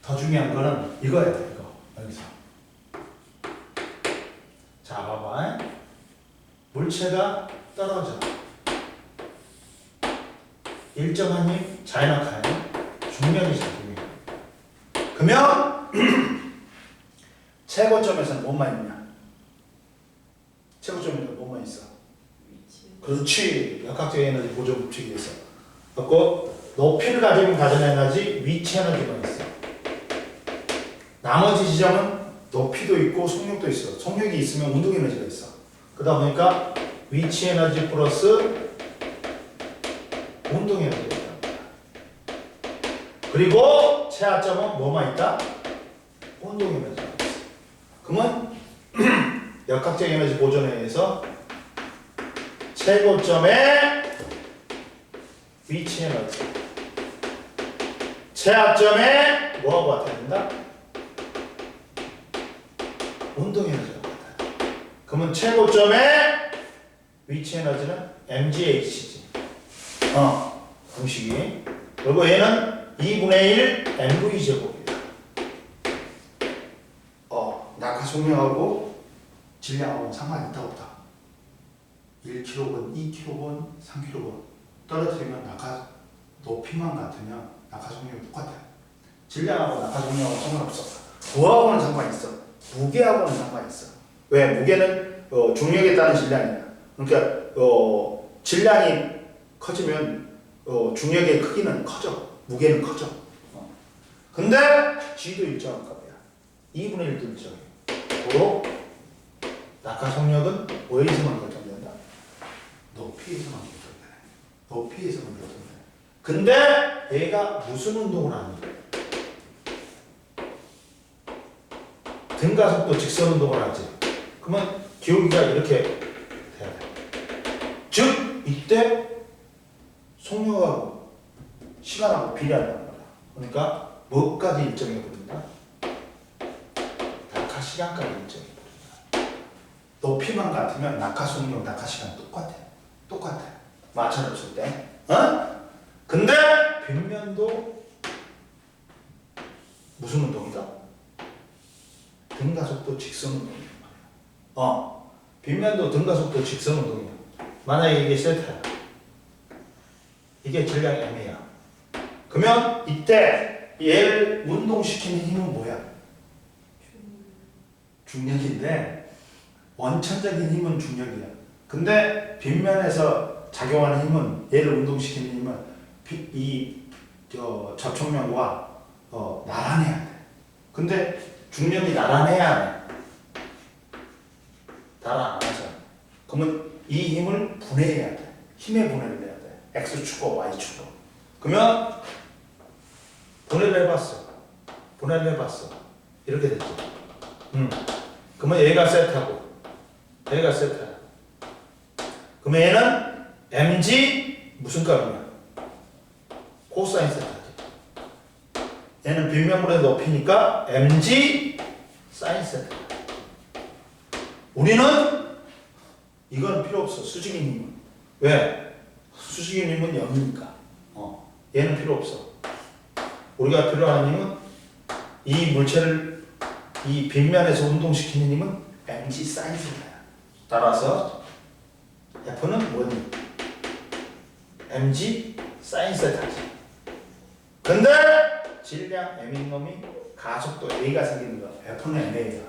더 중요한 거는 이거야, 이거. 여기서. 자, 봐봐. 물체가 떨어져. 일정한 힘, 자연학하에 중력이 작용해. 그러면 최고점에서는 뭐만 있냐? 최고점에는 뭐만 있어? 위치. 그렇지. 역학적 에너지 보존 법칙이 있어. 그리고 높이를 가지면 가전 에너지, 위치 에너지만 있어. 나머지 지점은 높이도 있고 속력도 있어. 속력이 있으면 운동 에너지가 있어. 그러다 보니까 위치 에너지 플러스 운동 에너지가 있다. 그리고 최하점은 뭐만 있다? 운동 에너지가 있어. 그러면 역학적 에너지 보존에 의해서 최고점의 위치 에너지. 최하점에 뭐하고 같아야 된다? 운동 에너지가 같아. 그러면 최고점의 위치 에너지는 mgh지. 공식이. 그리고 얘는 2분의 1 mv 제곱이야. 낙하 속력하고 질량하고 상관이 있다 없다. 1kg, 2kg, 3kg 떨어뜨리면 낙하 높이만 같으면 낙하 속력이 똑같아. 질량하고 낙하 속력하고 상관없어. 뭐하고는 상관이 있어. 무게하고는 상관이 있어. 왜? 무게는 중력에 따른 질량이야. 그러니까 질량이 커지면 중력의 크기는 커져. 무게는 커져. 근데 g도 일정한 값이야. 2분의 1도 일정해. 도로 낙하 속력은 어디서만 결정된다? 높이에서만 결정돼. 높이에서만 결정돼. 근데 얘가 무슨 운동을 하는데? 등가속도 직선 운동을 하지. 그러면 기울기가 이렇게 돼야 돼. 즉 이때 속력하고 시간하고 비례한다는 거야. 그러니까 뭐까지 일정해 버린다? 낙하 시간까지 일정해 버린다. 높이만 같으면 낙하 속력, 낙하 시간 똑같아. 마찰을 줄 때. 근데 빗면도 무슨 운동이다? 등가속도 직선 운동이란 말이야. 빗면도 등가속도 직선 운동이야. 만약에 이게 세타야. 이게 질량 m이야. 그러면 이때 얘를 운동시키는 힘은 뭐야? 중력인데 원천적인 힘은 중력이야. 근데 빗면에서 작용하는 힘은 얘를 운동시키는 힘은 접촉면과 나란해야 돼. 근데 중력이 나란해야 해. 나란 안 하잖아. 그러면 이 힘을 분해해야 돼. 힘의 분해를 해야 돼. X축과 Y축으로. 그러면 분해를 해봤어. 이렇게 됐죠. 그러면 얘가 세타고 얘가 세타야. 그러면 얘는 mg 무슨 값이냐? 코사인 세타지. 얘는 빗면물의 높이니까 mg 사인 세타. 우리는 이건 필요 없어. 수직인 힘은. 왜? 수직인 힘은 0이니까. 얘는 필요 없어. 우리가 필요한 힘은 이 물체를 이 빗면에서 운동시키는 힘은 mg 사인 세타야. 따라서 F는 뭐니? mg 사인 세타지. 근데 질량 m인 놈이 가속도 a가 생기는 거. F는 ma야.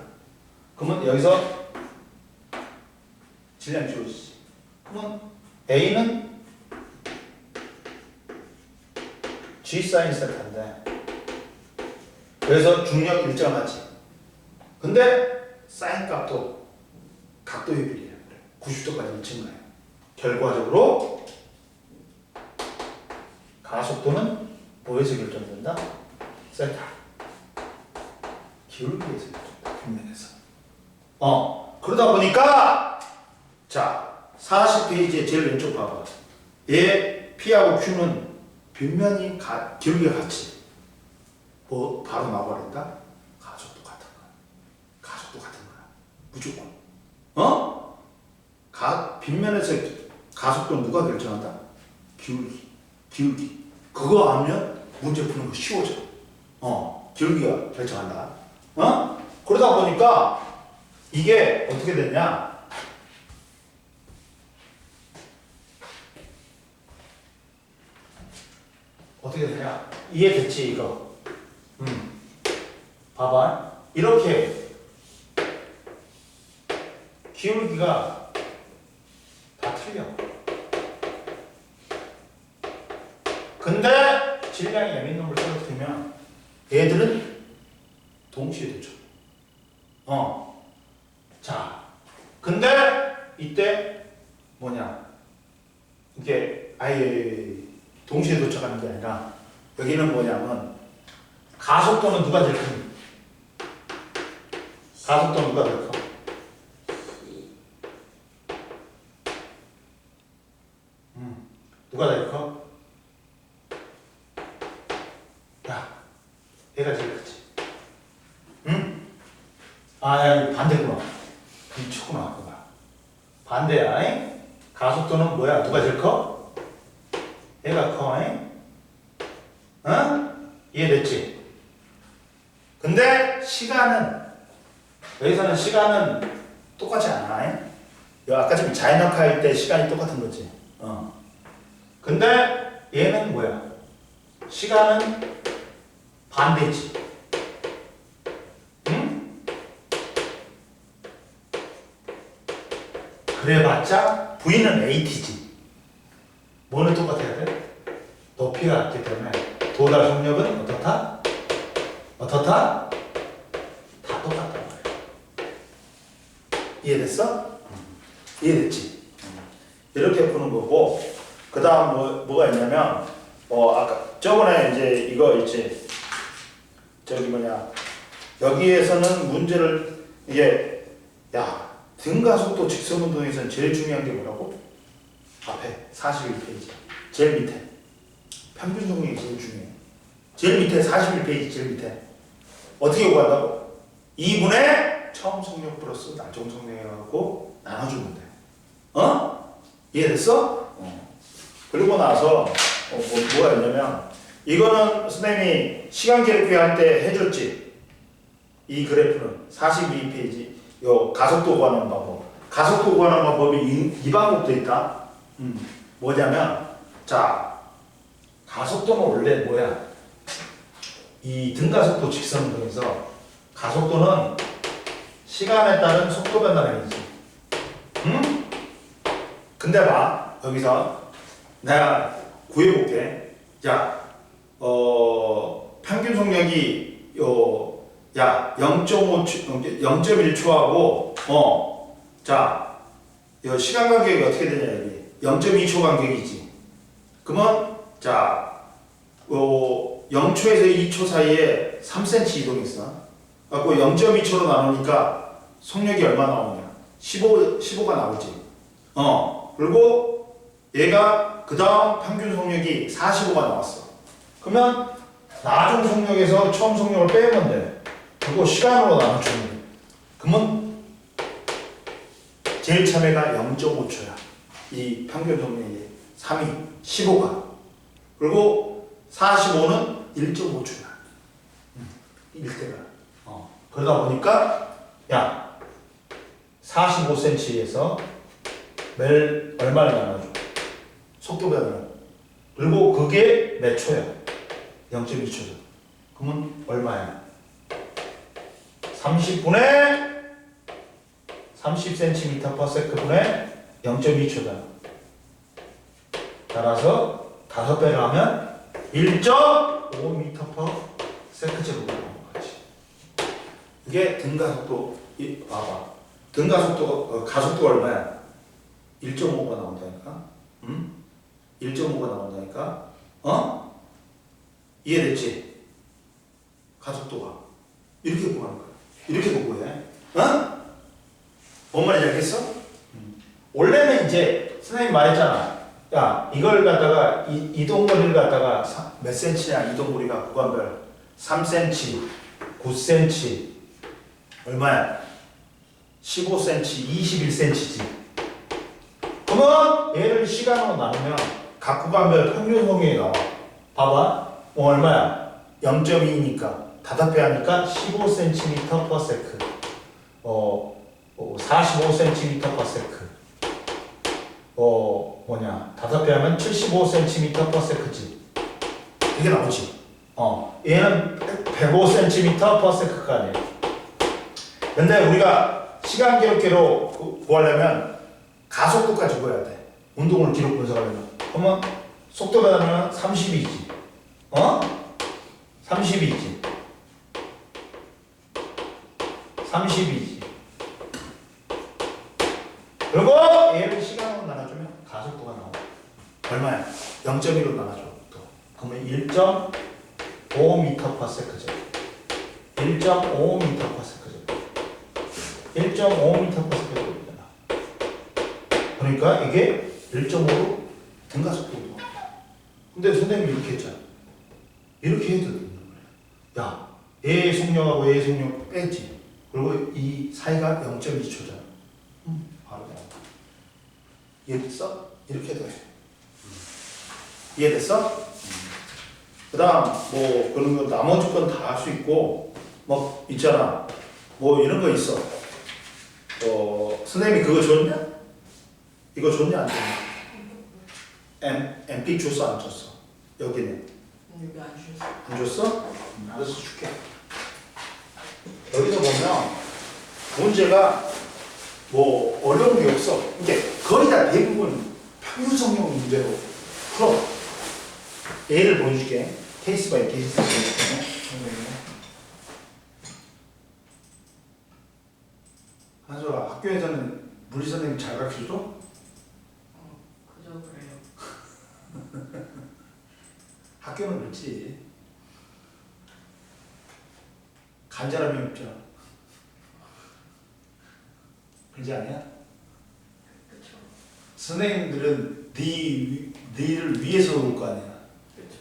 그러면 여기서 질량이 주어지지. 그러면 a는 g 사인 세타인데 그래서 중력 일정하지. 근데 사인 값도 각도의 비례야. 90도까지 증가해. 결과적으로 가속도는 뭐에서 결정된다? 세타. 기울기에서 결정된다. 빗면에서. 그러다 보니까 자 40페이지에 제일 왼쪽 봐봐. 얘 P하고 Q는 빗면이 기울기가 같이 바로 나와버린다. 가속도 같은 거야. 무조건. 빗면에서 가속도 누가 결정한다? 기울기. 그거 알면 문제 푸는 거 쉬워져. 기울기가 결정한다. 그러다 보니까 이게 어떻게 됐냐? 이해됐지 이거? 봐봐. 이렇게 기울기가 다 틀려. 근데 질량이 m인 놈을 떨어뜨리면 얘들은 동시에 되죠. 자, 근데 이때 뭐냐? 이게 아예 동시에 도착하는 게 아니라 여기는 뭐냐면 가속도는 누가 제일 크니? 가속도는 누가 제일 커? 누가 제일 커? 야, 얘가 제일 크지. 응? 아, 야, 이거 반대구나. 비추구나, 그거. 반대야. 잉? 가속도는 뭐야? 누가 제일 커? 얘가 커. 잉? 어? 이해됐지? 근데 시간은 여기서는 시간은 똑같지 않아. 잉? 아까 지금 자연역학 할 때 시간이 똑같은 거지. 근데 얘는 뭐야? 시간은 반대지. 응? 그래봤자 V는 AT지. 뭐는 똑같아야 돼? 높이가 같기 때문에 도달 속력은 어떻다? 어떻다? 다 똑같단 말이야. 이해됐어? 이해됐지? 이렇게 푸는 거고, 그 다음 뭐가 있냐면, 아까 저번에 이제 이거 있지. 저기 뭐냐. 여기에서는 문제를, 이게, 야, 등가속도 직선운동에서는 제일 중요한 게 뭐라고? 앞에 41페이지. 제일 밑에. 평균 속력이 제일 중요해. 제일 밑에 41페이지 제일 밑에. 어떻게 구한다고? 2분의 처음 속력 플러스 날정 속력이라고 나눠주면 돼. 이해됐어? 그리고 나서 뭐가 있냐면 이거는 선생님이 시간 기록표 할 때 해줬지. 이 그래프는 42페이지 요 가속도 구하는 방법. 가속도 구하는 방법이 이 방법도 있다. 뭐냐면 자 가속도는 원래 뭐야? 이 등가속도 직선운동에서 가속도는 시간에 따른 속도 변화량이지. 응? 근데 봐 여기서 내가 구해볼게. 자, 평균 속력이 0.1초하고 자, 시간 간격이 어떻게 되냐 여기 0.2초 간격이지. 그러면 자, 0초에서 2초 사이에 3cm 이동했어. 갖고 0.2초로 나누니까 속력이 얼마 나오냐? 15가 나오지. 그리고 얘가 그 다음 평균 속력이 45가 나왔어. 그러면 나중 속력에서 처음 속력을 빼면 돼. 그리고 시간으로 나눠주면 돼. 그러면 제일 처음에가 0.5초야. 이 평균 속력이 3이 15가. 그리고 45는 1.5초야. 1대가. 그러다 보니까 야 45cm에서 매일 얼마를 나눠줘? 속도 변화를. 그리고 그게 몇 초야? 0.2초죠. 그러면 얼마야? 30분의 30cm/s 분의 0.2초다. 따라서 5배를 하면 1.5m/s제곱이 나오는 거지. 이게 등가속도. 봐봐. 등가속도 가속도가 얼마야? 1.5가 나온다니까. 1.5가 나온다니까. 이해됐지? 가속도가 이렇게 구하는 거야. 이렇게 구해. 뭔 말인지 알겠어? 원래는 이제 선생님 말했잖아. 야, 이걸 갖다가 이동거리를 갖다가 몇 cm냐 이동거리가 구간별 3cm, 9cm 얼마야? 15cm, 21cm지. 그러면 얘를 시간으로 나누면 각 구간별 평균 속력이 나와. 봐봐. 얼마야? 0.2니까 5배 하니까 15cm/s. 45cm/s. 5배 하면 75cm/s지. 이게 나오지. 얘는 105cm/s가 아니에요. 근데 우리가 시간 기록계로 구하려면 가속도까지 구해야 돼. 운동을 기록 분석하려면. 그러면 속도 변화는 30이지. 30이지. 30이지. 그리고 얘를 시간으로 나눠주면 가속도가 나와. 얼마야? 0.1로 나눠줘. 또. 그러면 1.5m/s죠. 1.5m/s죠. 1.5m/s잖아. 그러니까 이게 1.5로 등가속도. 근데 선생님이 이렇게 했잖아. 이렇게 해도 되는 거야. 야, A 속력하고 A 속력 빼지. 그리고 이 사이가 0.2초잖아. 바로 나와. 이해됐어? 이렇게 해도 해. 이해됐어? 그 다음, 뭐, 그런 거, 나머지 건 다 할 수 있고, 뭐, 있잖아. 뭐, 이런 거 있어. 선생님이 그거 줬냐? 이거 줬냐, 안 줬냐? MP 줬어, 안 줬어? 여기는. 여기 안 주셨어. 안 줬어? 알아서 줄게. 여기서 보면, 문제가 뭐, 어려운 게 없어. 이게 거의 다 대부분 평균성형 문제로 풀어. 예를 보여줄게. 케이스 바이 케이스 보여줄게. 한솔아, 학교에서는 물리 선생님 잘 가르쳐줘? 그저 그래요. 학교는 그렇지. 간절함이 없잖아. 그러지 않냐? 그쵸. 선생님들은 니를 위해서 올 거 아니야. 그쵸.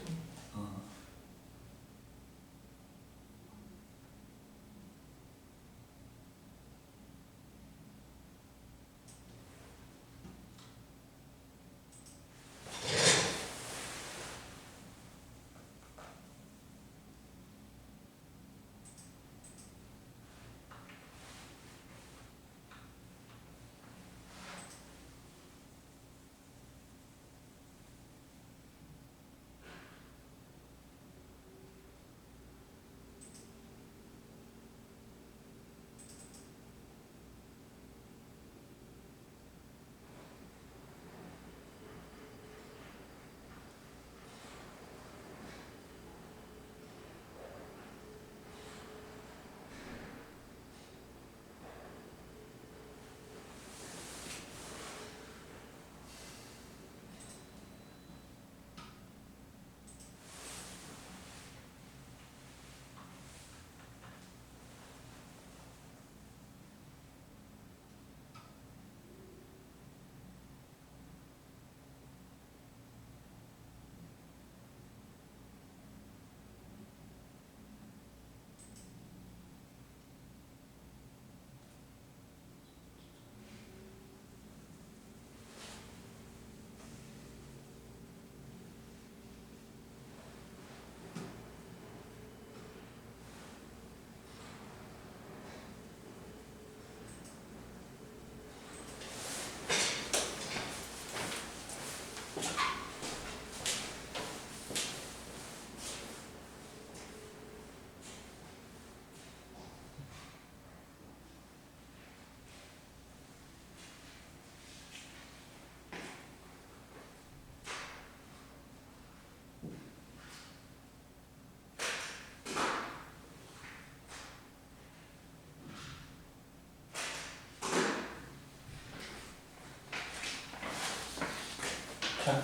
자,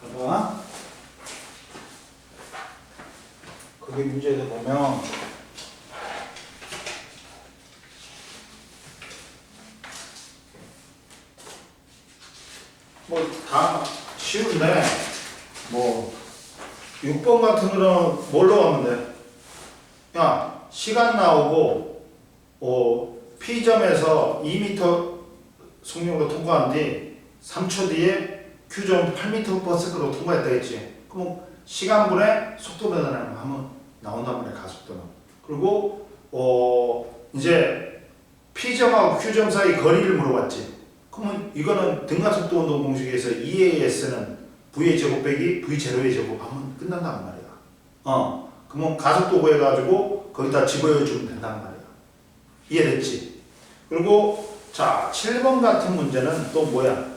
봐봐. 거기 문제에서 보면 뭐 다 쉬운데 뭐 6번 같은 거는 뭘로 하면 돼? 야, 시간 나오고 P점에서 2m 속력으로 통과한 뒤 3초 뒤에 Q점 8m/s로 통과했다 했지. 그럼 시간분의 속도 변화를 하면 나온단 말이야, 가속도는. 그리고 이제 P점하고 Q점 사이 거리를 물어봤지. 그러면 이거는 등가속도 운동 공식에서 EAS는 V의 제곱 빼기 V0의 제곱 하면 끝난단 말이야. 그러면 가속도 구해가지고 거기다 집어넣어주면 된단 말이야. 이해됐지? 그리고 자, 7번 같은 문제는 또 뭐야?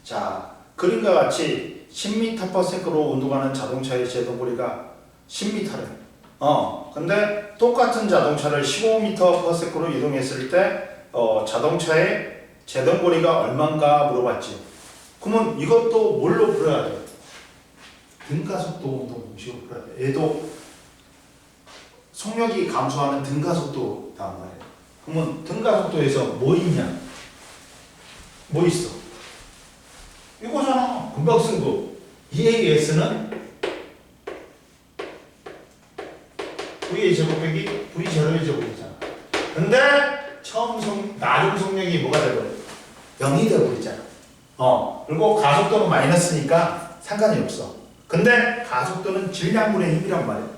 자, 그림과 같이 10m/s로 운동하는 자동차의 제동거리가 10m래. 근데 똑같은 자동차를 15m/s로 이동했을 때 자동차의 제동거리가 얼마인가 물어봤지. 그러면 이것도 뭘로 풀어야 돼? 등가속도 운동 공식으로 풀어야 돼. 얘도 속력이 감소하는 등가속도단 말이야. 그러면 등가속도에서 뭐 있냐? 뭐 있어? 이거잖아. 금방 쓴 거. EAS는 V의 제곱 빼기 V 제로의 제곱이잖아. 근데 나중 속력이 뭐가 되버려? 0이 되어버리잖아. 그리고 가속도는 마이너스니까 상관이 없어. 근데 가속도는 질량분의 힘이란 말이야.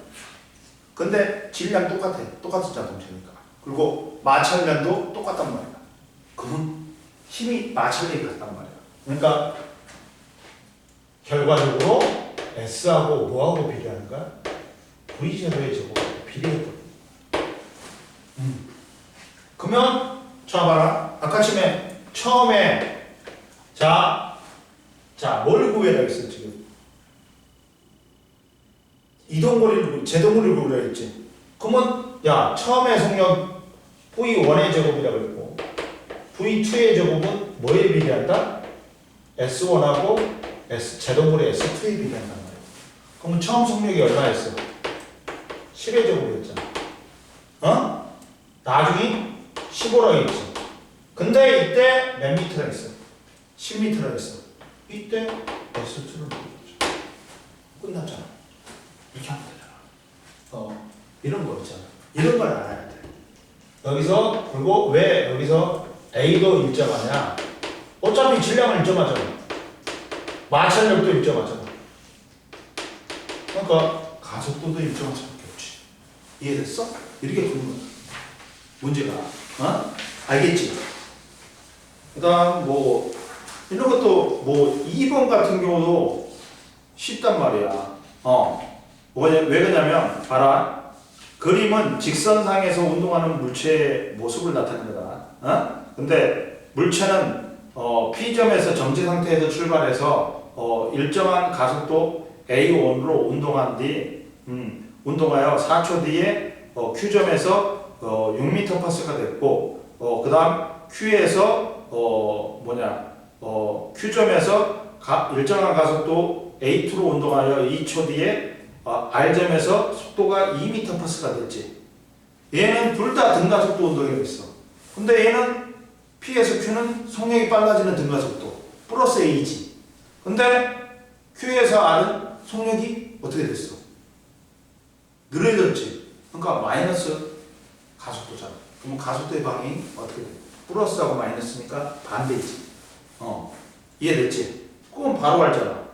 근데 질량 똑같아. 똑같은 자동차니까. 그리고 마찰량도 똑같단 말이야. 그럼 힘이 마찰력이 같단 말이야. 그러니까 결과적으로 S하고 뭐하고 비례하는가? V제로의 제곱하고 비례해버려. 그러면 자 봐라. 아까 처음에 자 뭘 구해라 했어 지금? 이동거리를 제동거리를 구해라 했지. 그러면 야 처음에 속력 V1의 제곱이라고 했고 V2의 제곱은 뭐에 비례한다? S1하고 제동거리 S2에 비례한단 말이야. 그러면 처음 속력이 얼마였어? 10의 제곱이었잖아. 나중에 15라고 했지. 근데 이때 몇 미터라 했어? 10미터라 했어. 이때 S2를 넣어줘. 끝났잖아. 이렇게 하면 되잖아. 이런 거 있잖아. 이런 걸 알아야 돼. 여기서 그리고 왜 여기서 A도 일정하냐? 어차피 질량은 일정하잖아. 마찰력도 일정하잖아. 그러니까 가속도도 일정할 수밖에 없지. 이해됐어? 이렇게 푸는 거야. 문제가. 알겠지? 그 다음 이런 것도 2번 같은 경우도 쉽단 말이야. 왜 그러냐면 봐라. 그림은 직선상에서 운동하는 물체의 모습을 나타내는 거다. 근데 물체는 P점에서 정지 상태에서 출발해서 일정한 가속도 A1으로 운동한 뒤 운동하여 4초 뒤에 Q점에서 6m/s가 됐고 그 다음 Q에서 Q점에서 일정한 가속도 A2로 운동하여 2초 뒤에 R점에서 속도가 2m/s가 됐지. 얘는 둘 다 등가속도 운동이 있어. 근데 얘는 P에서 Q는 속력이 빨라지는 등가속도 플러스 A지. 근데 Q에서 R은 속력이 어떻게 됐어? 느려졌지. 그러니까 마이너스 가속도잖아. 그럼 가속도의 방향이 어떻게 돼? 플러스하고 마이너스니까 반대지. 이해됐지? 그건 바로 알잖아.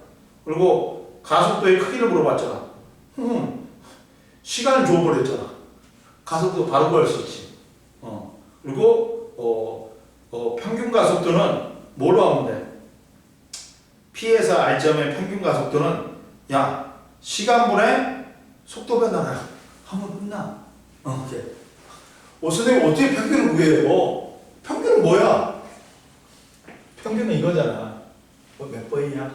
그리고 가속도의 크기를 물어봤잖아. 시간을 줘버렸잖아. 가속도 바로 구할 수 있지. 그리고 평균 가속도는 뭘로 하면 돼? P에서 R점의 평균 가속도는 시간분의 속도 변화라 하면 끝나. 선생님 어떻게 평균을 구해요? 평균은 뭐야? 평균은 이거잖아. 몇 번이냐?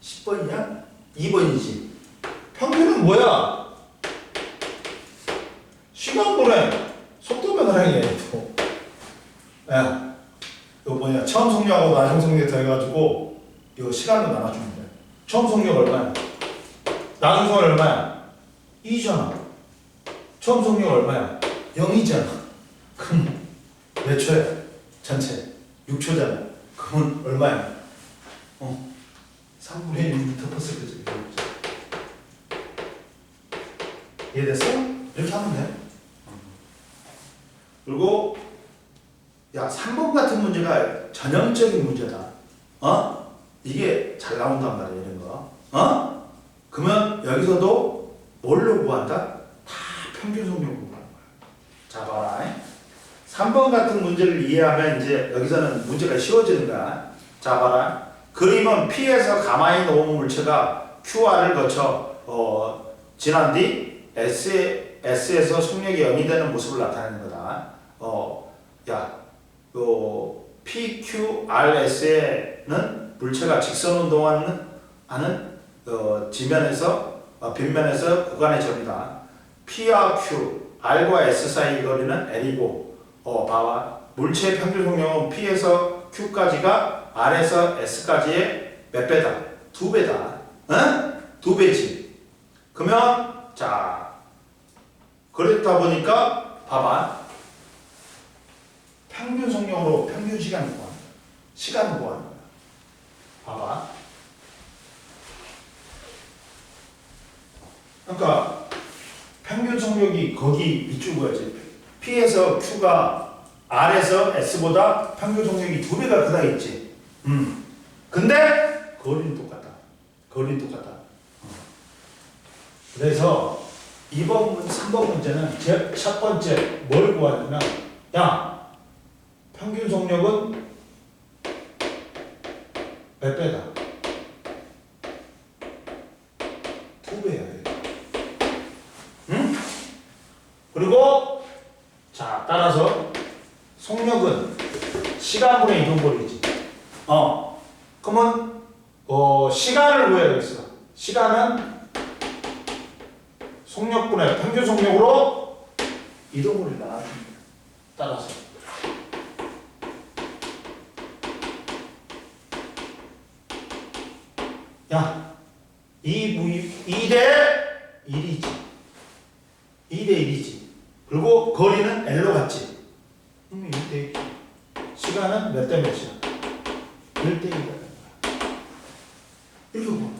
10번이냐? 2번이지. 평균은 뭐야? 시간분의 속도 변화량이야. 이거 처음 속력하고 나중 속력 더해가지고 이거 시간으로 나눠주면 돼. 처음 속력 얼마야? 나중 속력 얼마야? 2잖아. 처음 속력 얼마야? 0이잖아. 그럼 몇 초야? 전체 6초잖아. 그건 얼마야? 3분의 1m/s. 이해됐어? 이렇게 하면 돼. 그리고 3번 같은 문제가 전형적인 문제다. 이게 잘 나온단 말이야, 이런 거. 그러면 여기서도 뭘로 구한다? 다 평균 속력으로 구하는 거야. 자, 봐라. 3번 같은 문제를 이해하면 이제 여기서는 문제가 쉬워지는 거야. 자, 봐라. 그림은 P에서 가만히 놓은 물체가 QR을 거쳐 지난 뒤 S에서 속력이 0이 되는 모습을 나타내는 거다. PQRS에는 물체가 직선 운동하는 지면에서 빗면에서 구간의 점이다. P와 Q, R과 S 사이 거리는 L이고, 봐봐. 물체의 평균 속력은 P에서 Q까지가 R에서 S까지의 몇 배다? 2배다. 2배지. 그러면 그랬다 보니까 봐봐. 평균 속력으로 평균 시간을 구하는 거야. 시간을 구하는 거야. 봐봐. 그러니까 평균 속력이 거기 밑줄 그어야지. P에서 Q가 R에서 S보다 평균 속력이 2배가 크다 했지. 근데 거리는 똑같다. 거리는 똑같다. 그래서 2번, 3번 문제는 첫 번째 뭘 구하냐면, 야, 평균 속력은 몇 배다? 2배야. 응? 그리고 자, 따라서 속력은 시간분의 이동거리지. 그러면 시간을 구해야겠어. 시간은 속력분의 평균 속력으로 이동거리를 나눠줍니다. 따라서 야, 2대 1이지. 2대 1이지. 그리고 거리는 L로 갔지. 1대 1. 시간은 몇 대 몇이야? 1대 1이다. 이렇게 보는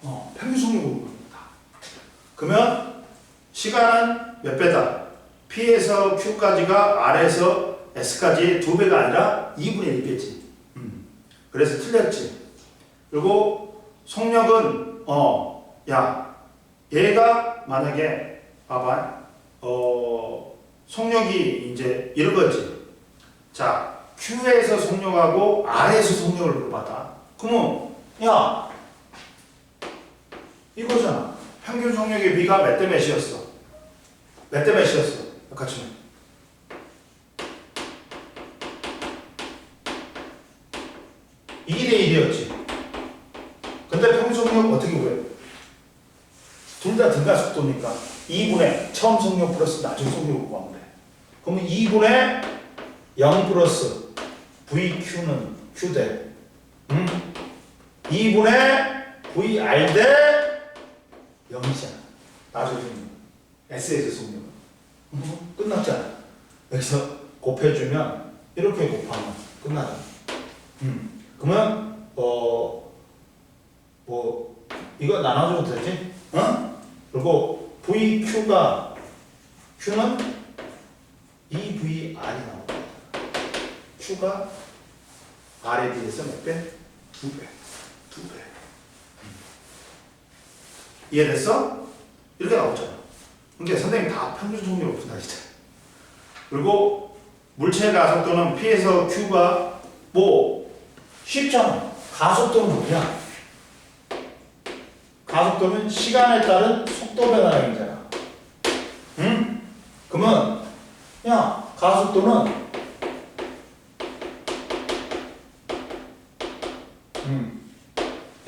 거야. 평균 속력으로 보는 거다. 그러면 시간은 몇 배다? P에서 Q까지가 R에서 S까지 2배가 아니라 2분의 1배지. 그래서 틀렸지. 그리고 속력은 야, 얘가 만약에 봐봐. 속력이 이제 이런 거지. 자, Q에서 속력하고 R에서 속력을 물어봤다. 그러면 야, 이거잖아. 평균 속력의 B가 몇 대 몇이었어? 몇 대 몇이었어? 같이 면 2대 1이었지. 근데 평균 속력 어떻게 구해? 둘 다 등가 속도니까 2분의 처음 속력 플러스 나중 속력을 구하면 돼. 그러면 2분의 0 플러스 VQ는 Q대 2분의 VR 대 0이잖아. 나중 속력. S에서 속력. 끝났잖아. 여기서 곱해주면 이렇게 곱하면 끝나잖아. 그러면 이거 나눠줘도 되지? 그리고 VQ가 Q는 2VR이 나옵니다. Q가 R에 비해서 몇 배? 2배. 2배. 이해됐어? 이렇게 나오잖아. 그러니까 선생님 다 평균 속력을 분할이잖아. 그리고 물체의 가속도는 P에서 Q가 쉽잖아. 가속도는 뭐야? 가속도는 시간에 따른 속도 변화량이잖아. 응? 그러면 야, 가속도는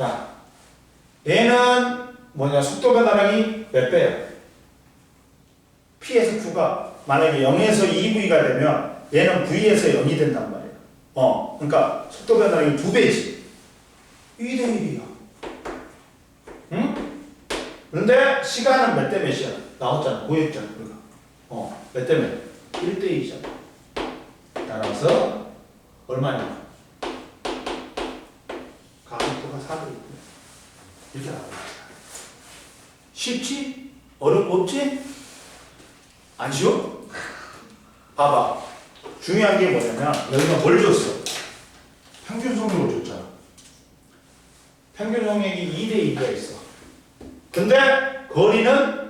야, 얘는 뭐냐? 속도 변화량이 몇 배야? P에서 Q가 만약에 0에서 2V가 되면 얘는 V에서 0이 된단 말이야. 그러니까 속도 변화량이 2배지. 2대 1이야. 응? 그런데 시간은 몇 대 몇이야? 나왔잖아. 보였잖아. 우리가. 몇 대 몇? 1대 2잖아. 따라서 얼마냐? 가속도가 4대 2. 이렇게 나와. 쉽지? 어려운 거 없지? 안 쉬워? 봐봐. 중요한 게 뭐냐면 여기가 뭘 줬어? 평균 속력을 줬잖아. 평균 속력이 2대 2가 있어. 근데 거리는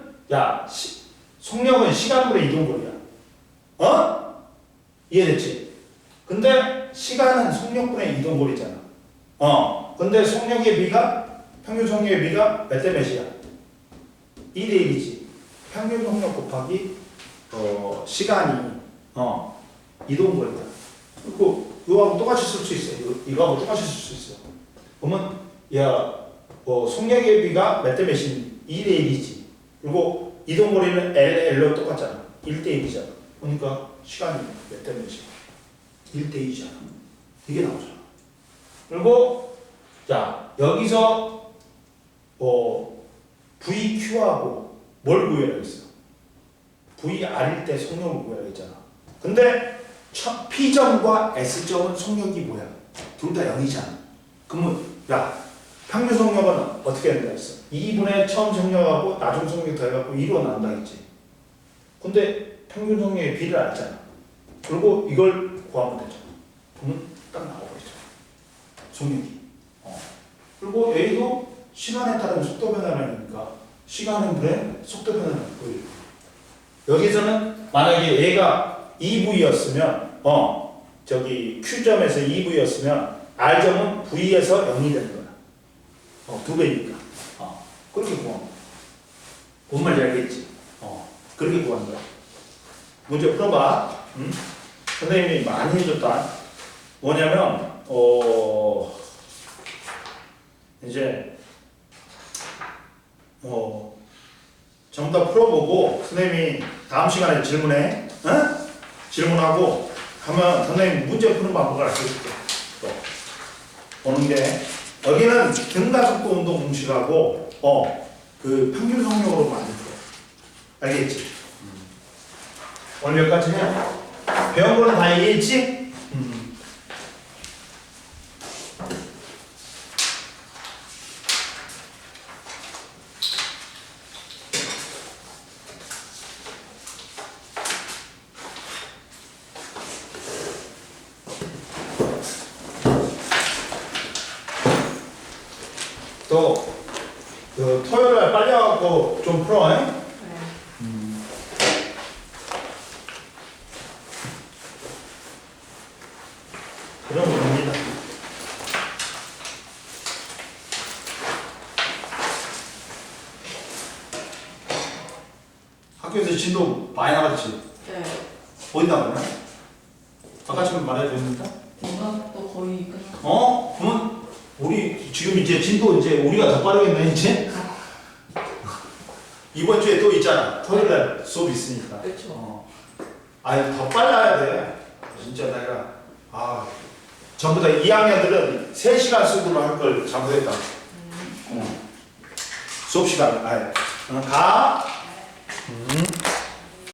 속력은 시간분의 이동거리야. 이해됐지? 근데 시간은 속력분의 이동거리잖아. 근데 속력의 비가 평균 속력의 비가 몇 대 몇이야? 2대 1이지. 평균 속력 곱하기 시간이 이동거리다. 그리고 이거하고 똑같이 쓸 수 있어. 이거하고 똑같이 쓸 수 있어. 그러면 속력의 비가 몇 대 몇이니? 2대 1이지. 그리고 이동거리는 L로 똑같잖아. 1대 1이잖아. 그러니까 시간이 몇 대 몇이야? 1대 2잖아. 이게 나오잖아. 그리고 자, 여기서 VQ하고 뭘 구해야겠어? VR일 때 속력을 구해야겠잖아. 근데 P점과 S점은 속력이 뭐야? 둘 다 0이잖아. 그러면 평균 속력은 어떻게 된다 했어? 2분의 처음 속력하고 나중 속력 더해갖고 2로 나온다 했지. 근데 평균 속력의 비를 알잖아. 그리고 이걸 구하면 되잖아. 그러면 딱 나오겠죠. 속력이. 그리고 A도 시간에 따른 속도 변화라니까 시간은 분의 속도 변화를 보여줘. 여기서는 만약에 A가 2V였으면 저기 Q점에서 2V였으면 R점은 V에서 0이 되는 거야. 2배니까. 그렇게 구하는 거야. 뭔 말인지 알겠지? 그렇게 구하는 거야. 문제 풀어봐. 응? 선생님이 많이 해줬다. 뭐냐면, 이제, 정답 풀어보고, 선생님이 다음 시간에 질문해. 응? 질문하고, 하면 선생님이 문제 푸는 방법을 알려줄게. 또. 보는 게, 여기는 등가속도 운동 공식하고, 그 평균 속력으로 많이 풀어. 알겠지? 오늘 여기까지 해. 배운 거는 다 이해했지? 또, 그 토요일날 빨리 와갖고 좀 풀어. 잉? 네. 그럼 됩니다. 학교에서 진도 많이 나갔지? 네. 어디 나가냐? 아까 지금 말해줬는데? 공학도 거의 끝났고. 그러면 우리 지금 이제 진도 이제 우리가 더 빠르겠네 이제? 이번 주에 또 있잖아. 토요일날 수업 있으니까. 그렇죠. 아니 더 빨라야 돼. 진짜 내가 전부 다 2학년들은 3시간 수업으로 할 걸 잘못했다. 수업 시간 아예 가.